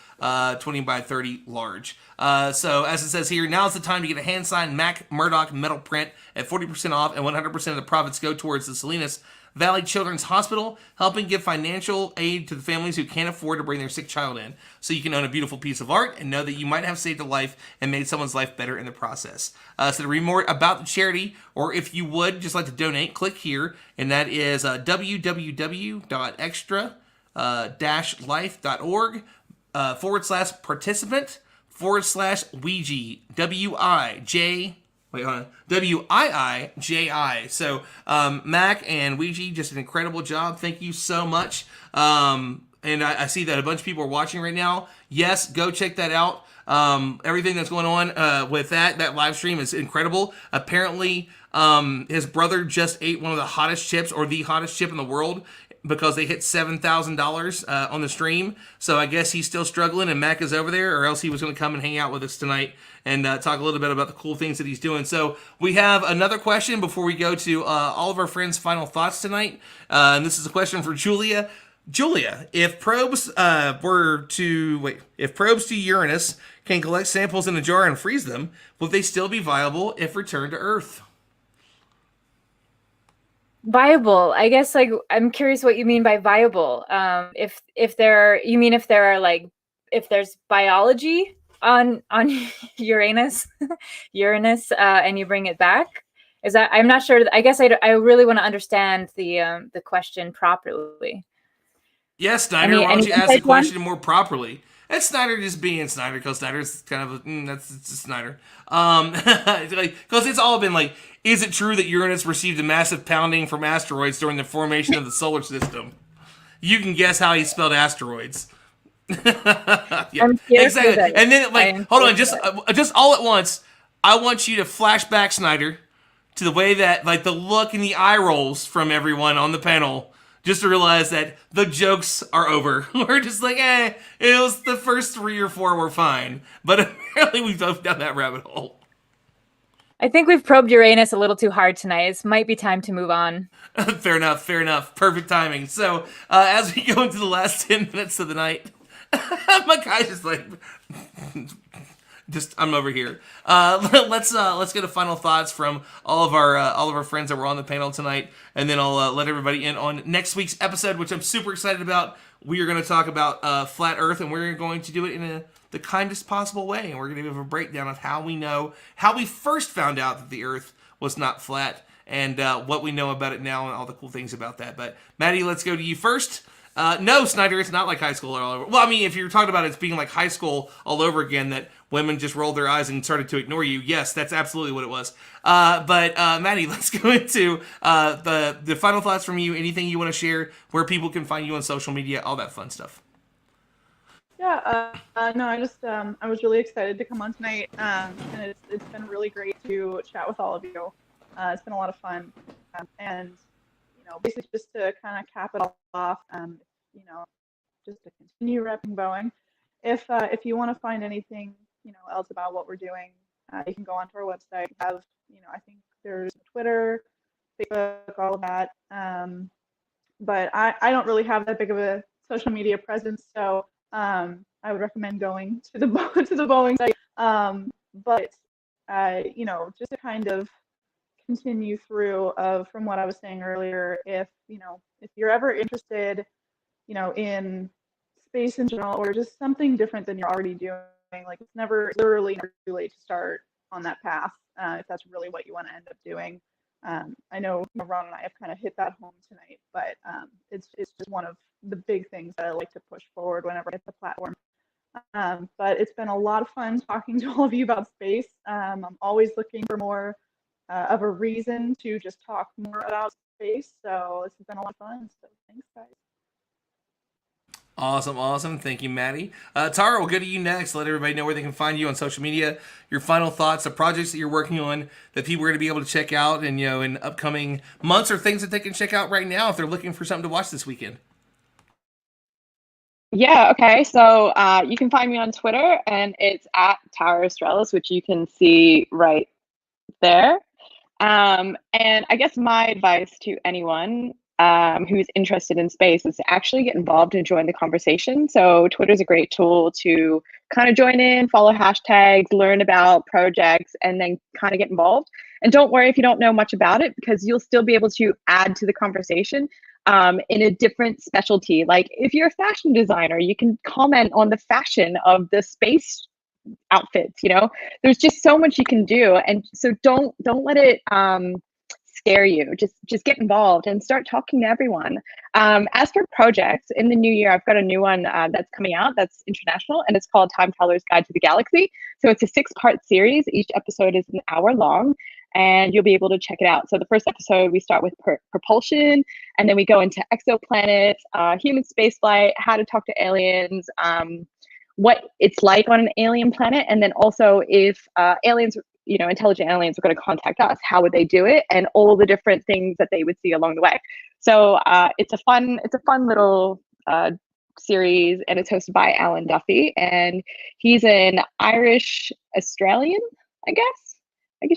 20 by 30 large. So as it says here, now's the time to get a hand-signed Mac Murdoch metal print at 40% off, and 100% of the profits go towards the Salinas Valley Children's Hospital, helping give financial aid to the families who can't afford to bring their sick child in. So you can own a beautiful piece of art and know that you might have saved a life and made someone's life better in the process. So to read more about the charity, or if you would just like to donate, click here, and that is www.extra-life.org /participant/Ouija, WIIJI. So Mac and Ouija, just an incredible job. Thank you so much. And I see that a bunch of people are watching right now. Yes, go check that out. Everything that's going on with that live stream is incredible. Apparently, his brother just ate one of the hottest chips, or the hottest chip in the world, because they hit $7,000 on the stream. So I guess he's still struggling, and Mac is over there, or else he was going to come and hang out with us tonight and talk a little bit about the cool things that he's doing. So we have another question before we go to all of our friends' final thoughts tonight. And this is a question for Julia. Julia, if probes to Uranus can collect samples in a jar and freeze them, will they still be viable if returned to Earth? Viable, I guess. Like, I'm curious what you mean by viable. If there's biology on Uranus, and you bring it back, is that, I'm not sure. I guess I really want to understand the question properly. Yes, Snyder. Why don't you ask the question more properly? That's Snyder just being Snyder, because Snyder's kind of that's Snyder. Because it's all been like, is it true that Uranus received a massive pounding from asteroids during the formation of the solar system? You can guess how he spelled asteroids. Yeah, exactly. And then, hold on, just all at once, I want you to flash back, Snyder, to the way that, the look and the eye rolls from everyone on the panel, just to realize that the jokes are over. We're just like, it was the first 3 or 4 were fine. But apparently we've done down that rabbit hole. I think we've probed Uranus a little too hard tonight. It might be time to move on. Fair enough. Perfect timing. So, as we go into the last 10 minutes of the night, my guy's just like... I'm over here. Let's get a final thoughts from all of our friends that were on the panel tonight, and then I'll let everybody in on next week's episode, which I'm super excited about. We are going to talk about flat Earth, and we're going to do it in the kindest possible way, and we're going to give a breakdown of how we first found out that the Earth was not flat, and what we know about it now, and all the cool things about that. But Maddie, let's go to you first. No, Snyder, it's not like high school all over. Well, I mean, if you're talking about it being like high school all over again, that women just rolled their eyes and started to ignore you. Yes, that's absolutely what it was. But Maddie, let's go into the final thoughts from you. Anything you want to share, where people can find you on social media, all that fun stuff. Yeah, no, I was really excited to come on tonight, and it's been really great to chat with all of you. It's been a lot of fun, and basically just to kind of cap it all off, just to continue repping Boeing. If you want to find anything else about what we're doing, you can go onto our website. We have I think there's Twitter, Facebook, all of that. But I don't really have that big of a social media presence, so I would recommend going to the Boeing site. But just to kind of continue through from what I was saying earlier, if you're ever interested, in space in general, or just something different than you're already doing, like it's literally never too late to start on that path, if that's really what you want to end up doing. I know Ron and I have kind of hit that home tonight, but it's just one of the big things that I like to push forward whenever I hit the platform. But it's been a lot of fun talking to all of you about space. I'm always looking for more of a reason to just talk more about space. So this has been a lot of fun. So thanks, guys. Awesome. Thank you, Maddie. Tara, we'll go to you next. Let everybody know where they can find you on social media, your final thoughts, the projects that you're working on that people are going to be able to check out, and in upcoming months, or things that they can check out right now if they're looking for something to watch this weekend. Yeah, okay. So you can find me on Twitter, and it's at Tara Australis, which you can see right there. And I guess my advice to anyone who's interested in space is to actually get involved and join the conversation. So Twitter is a great tool to kind of join in, follow hashtags, learn about projects, and then kind of get involved. And don't worry if you don't know much about it, because you'll still be able to add to the conversation in a different specialty. Like if you're a fashion designer, you can comment on the fashion of the space outfits. There's just so much you can do, and so don't let it scare you. Just get involved and start talking to everyone. As for projects, in the new year, I've got a new one that's coming out that's international, and it's called Time Traveler's Guide to the Galaxy. So it's a 6-part series. Each episode is an hour long, and you'll be able to check it out. So the first episode, we start with propulsion, and then we go into exoplanets, human spaceflight, how to talk to aliens, what it's like on an alien planet, and then also if aliens, intelligent aliens are going to contact us, how would they do it, and all the different things that they would see along the way. So it's a fun little series, and it's hosted by Alan Duffy, and he's an Irish Australian, I guess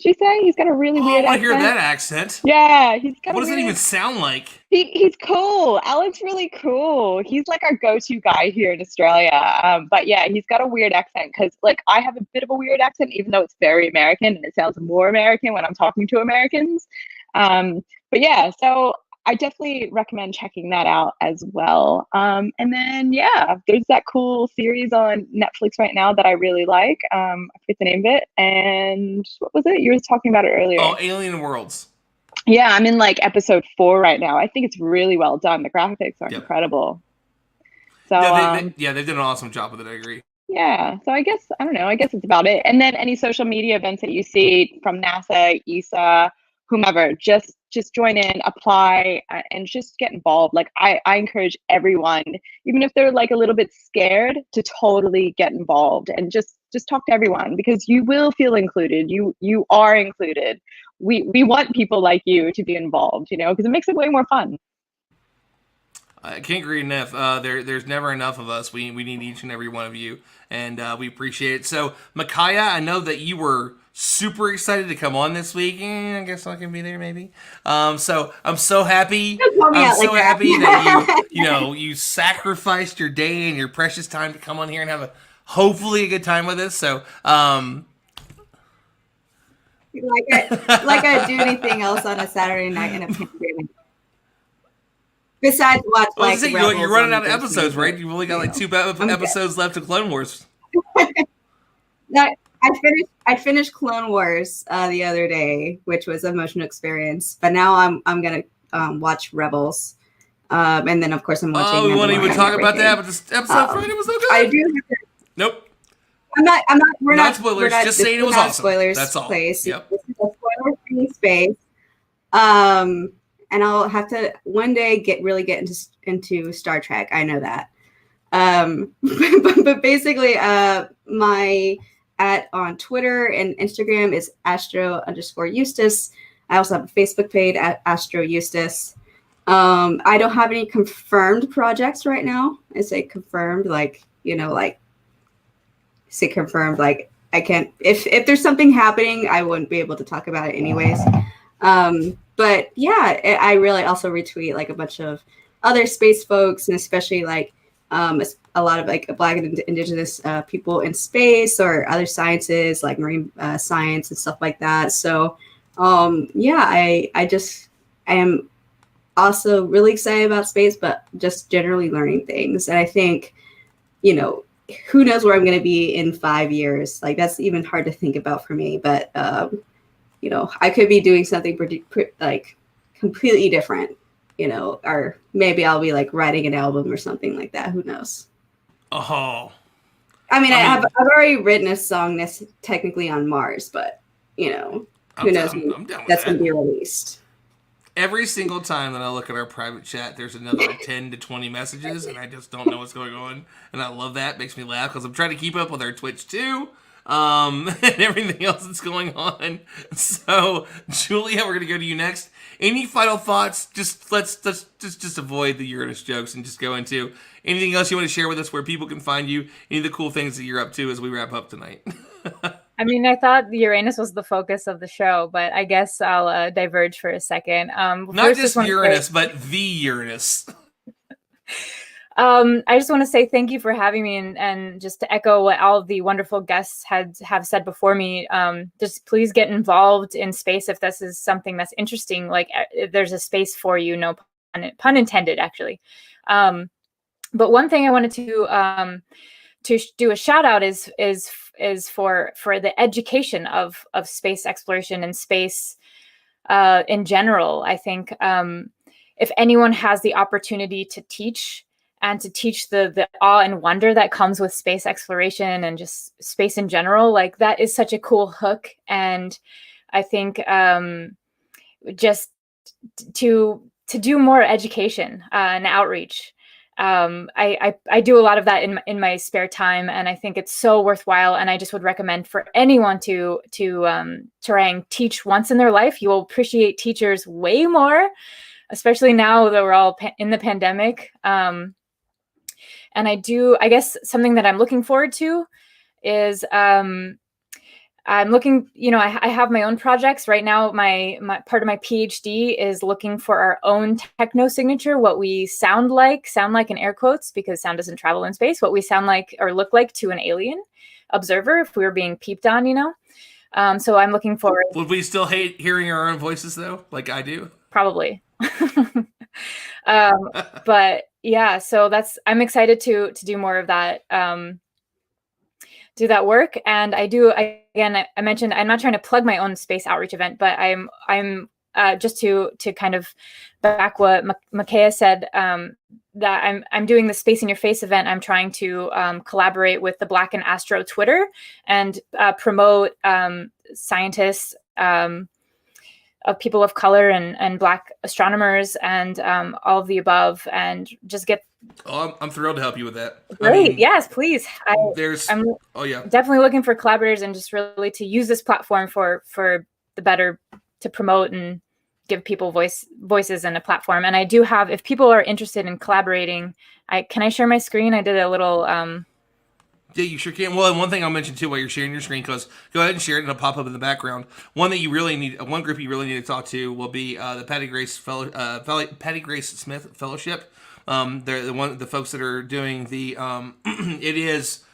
you say. He's got a really weird accent. I want to hear that accent. Yeah, he's got. What does it even sound like? He's cool. Alan's really cool. He's like our go-to guy here in Australia. But yeah, he's got a weird accent, because like I have a bit of a weird accent, even though it's very American, and it sounds more American when I'm talking to Americans. But yeah, so I definitely recommend checking that out as well. And then, yeah, there's that cool series on Netflix right now that I really like. I forget the name of it. And what was it? You were talking about it earlier. Oh, Alien Worlds. Yeah, I'm in like episode 4 right now. I think it's really well done. The graphics are incredible. So they've done an awesome job with it. I agree. Yeah, so I guess it's about it. And then any social media events that you see from NASA, ESA, whomever, just join in, apply, and just get involved. Like I encourage everyone, even if they're like a little bit scared, to totally get involved and just talk to everyone, because you will feel included. You are included. We want people like you to be involved, because it makes it way more fun. I can't agree enough. There's never enough of us. We need each and every one of you, and we appreciate it. So, Micaiah, I know that you were super excited to come on this week. I guess I can be there, maybe. So I'm so happy. Happy that you sacrificed your day and your precious time to come on here and have hopefully a good time with us. So, like I do anything else on a Saturday night in a pandemic. Besides watch you're running out of episodes, right? You've only got like 2 episodes left of Clone Wars. No, I finished Clone Wars the other day, which was an emotional experience. But now I'm gonna watch Rebels, and then of course I'm watching. Oh, we won't even talk about that. But this episode Friday was so good. I do. Nope. I'm not. We're Not not spoilers, We're not, just this saying it is was not awesome. Spoilers. That's all. Place. Yep. This is a spoiler-free space. And I'll have to one day really get into Star Trek. I know that. But basically, my on Twitter and Instagram is Astro_Eustace. I also have a Facebook page at Astro Eustace. I don't have any confirmed projects right now. I say confirmed, like, say confirmed, like I can't, if there's something happening, I wouldn't be able to talk about it anyways. But yeah, I really also retweet like a bunch of other space folks, and especially like a lot of like Black and Indigenous people in space or other sciences like marine science and stuff like that. So yeah, I am also really excited about space, but just generally learning things. And I think, who knows where I'm going to be in 5 years? Like that's even hard to think about for me. But I could be doing something like completely different, or maybe I'll be like writing an album or something like that. Who knows? Oh, I've already written a song that's technically on Mars, but who knows when I'm down with that's going that. to be released. Every single time that I look at our private chat, there's another 10 to 20 messages, and I just don't know what's going on. And I love that. It makes me laugh because I'm trying to keep up with our Twitch too, and everything else that's going on. So, Julia, we're gonna go to you next. Any final thoughts? Let's just avoid the Uranus jokes and just go into anything else you want to share with us, where people can find you, any of the cool things that you're up to as we wrap up tonight. I mean, I thought Uranus was the focus of the show, but I guess I'll diverge for a second. Not just Uranus, but the Uranus. I just want to say thank you for having me, and just to echo what all the wonderful guests have said before me. Just please get involved in space if this is something that's interesting. Like there's a space for you, no pun intended, actually. But one thing I wanted to do a shout out is for the education of space exploration and space in general. I think if anyone has the opportunity to teach the awe and wonder that comes with space exploration and just space in general, like that is such a cool hook. And I think just to do more education and outreach. I do a lot of that in my spare time, and I think it's so worthwhile. And I just would recommend for anyone to try and teach once in their life. You will appreciate teachers way more, especially now that we're all in the pandemic. And I guess something that I'm looking forward to is I'm looking, I have my own projects right now. My part of my PhD is looking for our own techno signature, what we sound like in air quotes, because sound doesn't travel in space, what we sound like or look like to an alien observer if we were being peeped on, So I'm looking forward. Would we still hate hearing our own voices though, like I do? Probably. But yeah, so I'm excited to do more of that. Do that work. And I mentioned I'm not trying to plug my own space outreach event, but I'm just to kind of back what Makaya said, that I'm doing the Space in Your Face event. I'm trying to collaborate with the Black and Astro Twitter and promote scientists, of people of color and Black astronomers and all of the above, and just get. Oh, I'm thrilled to help you with that. Great. Yes, please. I'm definitely looking for collaborators and just really to use this platform for the better, to promote and give people voices and a platform. And I do have, if people are interested in collaborating, can I share my screen? I did a little. Yeah, you sure can. Well, and one thing I'll mention too while you're sharing your screen, because go ahead and share it and it'll pop up in the background. One group you really need to talk to will be the Patty Grace Smith Fellowship. They're the folks that are doing the. It is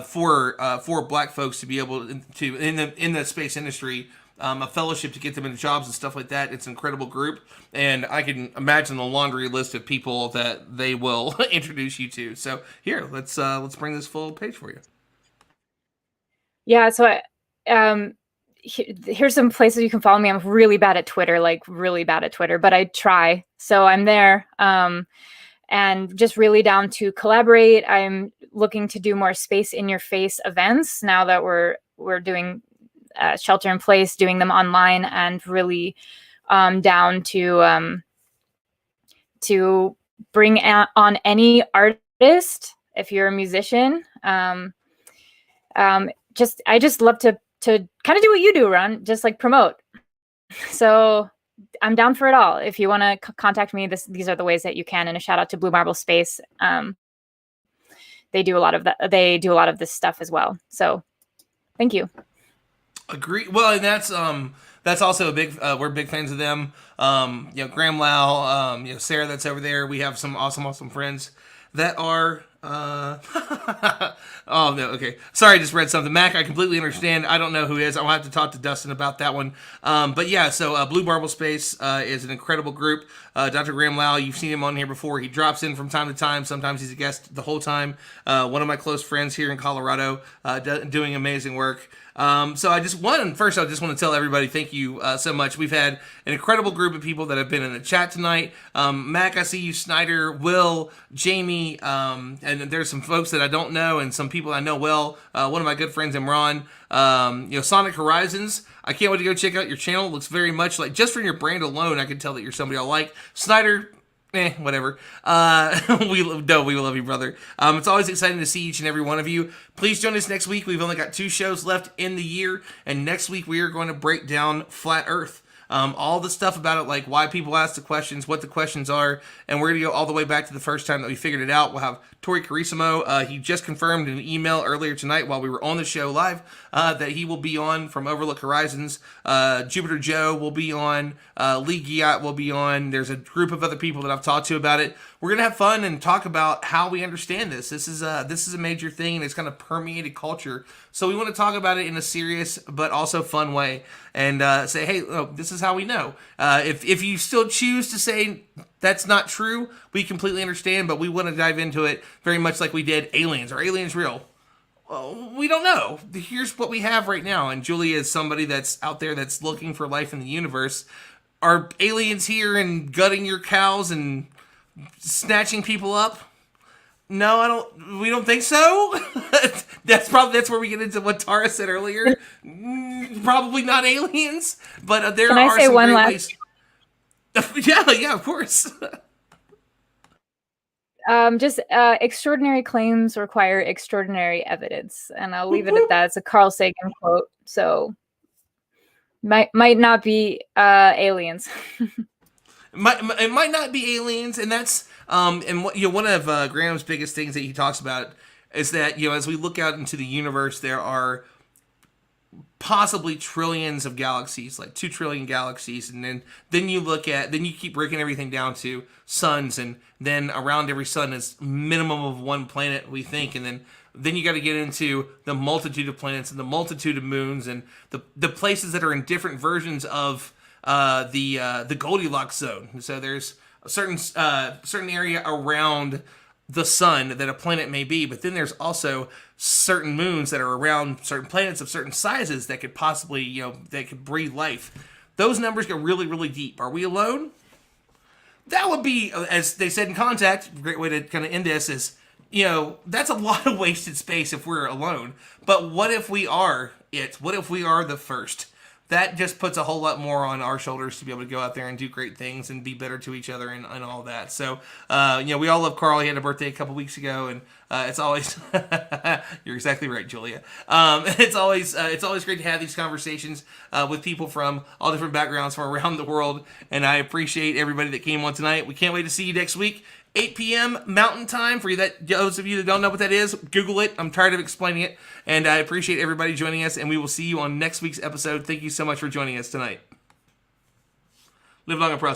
for Black folks to be able to in the space industry. A fellowship to get them into jobs and stuff like that. It's an incredible group, and I can imagine the laundry list of people that they will introduce you to. So here, let's bring this full page for you. Yeah, so here's some places you can follow me. I'm really bad at Twitter, but I try. So I'm there. and just really down to collaborate. I'm looking to do more space in your face events now that we're doing shelter in place, doing them online, and really down to bring on any artist if you're a musician. I just love to kind of do what you do, Ron, just like promote. So I'm down for it all. If you want to contact me, these are the ways that you can. And a shout out to Blue Marble Space. They do a lot of that. They do a lot of this stuff as well. So thank you. Agree. Well, and that's also a big. We're big fans of them. Graham Lau, Sarah that's over there. We have some awesome friends that are. Oh no, okay. Sorry, I just read something. Mac, I completely understand. I don't know who is. I'll have to talk to Dustin about that one. But yeah, so Blue Marble Space is an incredible group. Dr. Graham Lau, you've seen him on here before. He drops in from time to time. Sometimes he's a guest the whole time. One of my close friends here in Colorado, doing amazing work. So I just want to tell everybody thank you so much. We've had an incredible group of people that have been in the chat tonight. Mac, I see you, Snyder, Will, Jamie, and there's some folks that I don't know and some people I know well. One of my good friends, Imran. Sonic Horizons. I can't wait to go check out your channel. It looks very much like, just from your brand alone, I can tell that you're somebody I like. Snyder, whatever. We love you, brother. It's always exciting to see each and every one of you. Please join us next week. We've only got 2 shows left in the year, and next week we are going to break down Flat Earth. All the stuff about it, like why people ask the questions, what the questions are, and we're going to go all the way back to the first time that we figured it out. We'll have Tori Carissimo. He just confirmed in an email earlier tonight while we were on the show live that he will be on from Overlook Horizons. Jupiter Joe will be on. Lee Giat will be on. There's a group of other people that I've talked to about it. We're going to have fun and talk about how we understand this. This is a major thing, and it's kind of permeated culture. So we want to talk about it in a serious but also fun way, and say, hey, this is how we know. If you still choose to say that's not true, we completely understand, but we want to dive into it very much like we did aliens. Are aliens real? Well, we don't know. Here's what we have right now, and Julia is somebody that's out there that's looking for life in the universe. Are aliens here and gutting your cows and snatching people up? No, we don't think so. That's where we get into what Tara said earlier. Probably not aliens, but there Can are I say some one great last? ways. Yeah, of course. Extraordinary claims require extraordinary evidence, and I'll leave it at that. It's a Carl Sagan quote, so might not be aliens. It might not be aliens, and that's one of Graham's biggest things that he talks about is that as we look out into the universe, there are possibly trillions of galaxies, like 2 trillion galaxies, and then you keep breaking everything down to suns, and then around every sun is minimum of 1 planet, we think, and then you got to get into the multitude of planets and the multitude of moons and the places that are in different versions of the Goldilocks zone. So there's a certain area around the sun that a planet may be, but then there's also certain moons that are around certain planets of certain sizes that could possibly, that could breathe life. Those numbers go really, really deep. Are we alone? That would be, as they said in Contact, a great way to kind of end this is, that's a lot of wasted space if we're alone. But what if we are it? What if we are the first? That just puts a whole lot more on our shoulders to be able to go out there and do great things and be better to each other and all that. So, we all love Carl. He had a birthday a couple weeks ago, and it's always you're exactly right, Julia. It's always great to have these conversations with people from all different backgrounds from around the world, and I appreciate everybody that came on tonight. We can't wait to see you next week. 8 p.m. Mountain Time. For those of you that don't know what that is, Google it. I'm tired of explaining it. And I appreciate everybody joining us, and we will see you on next week's episode. Thank you so much for joining us tonight. Live long and prosper.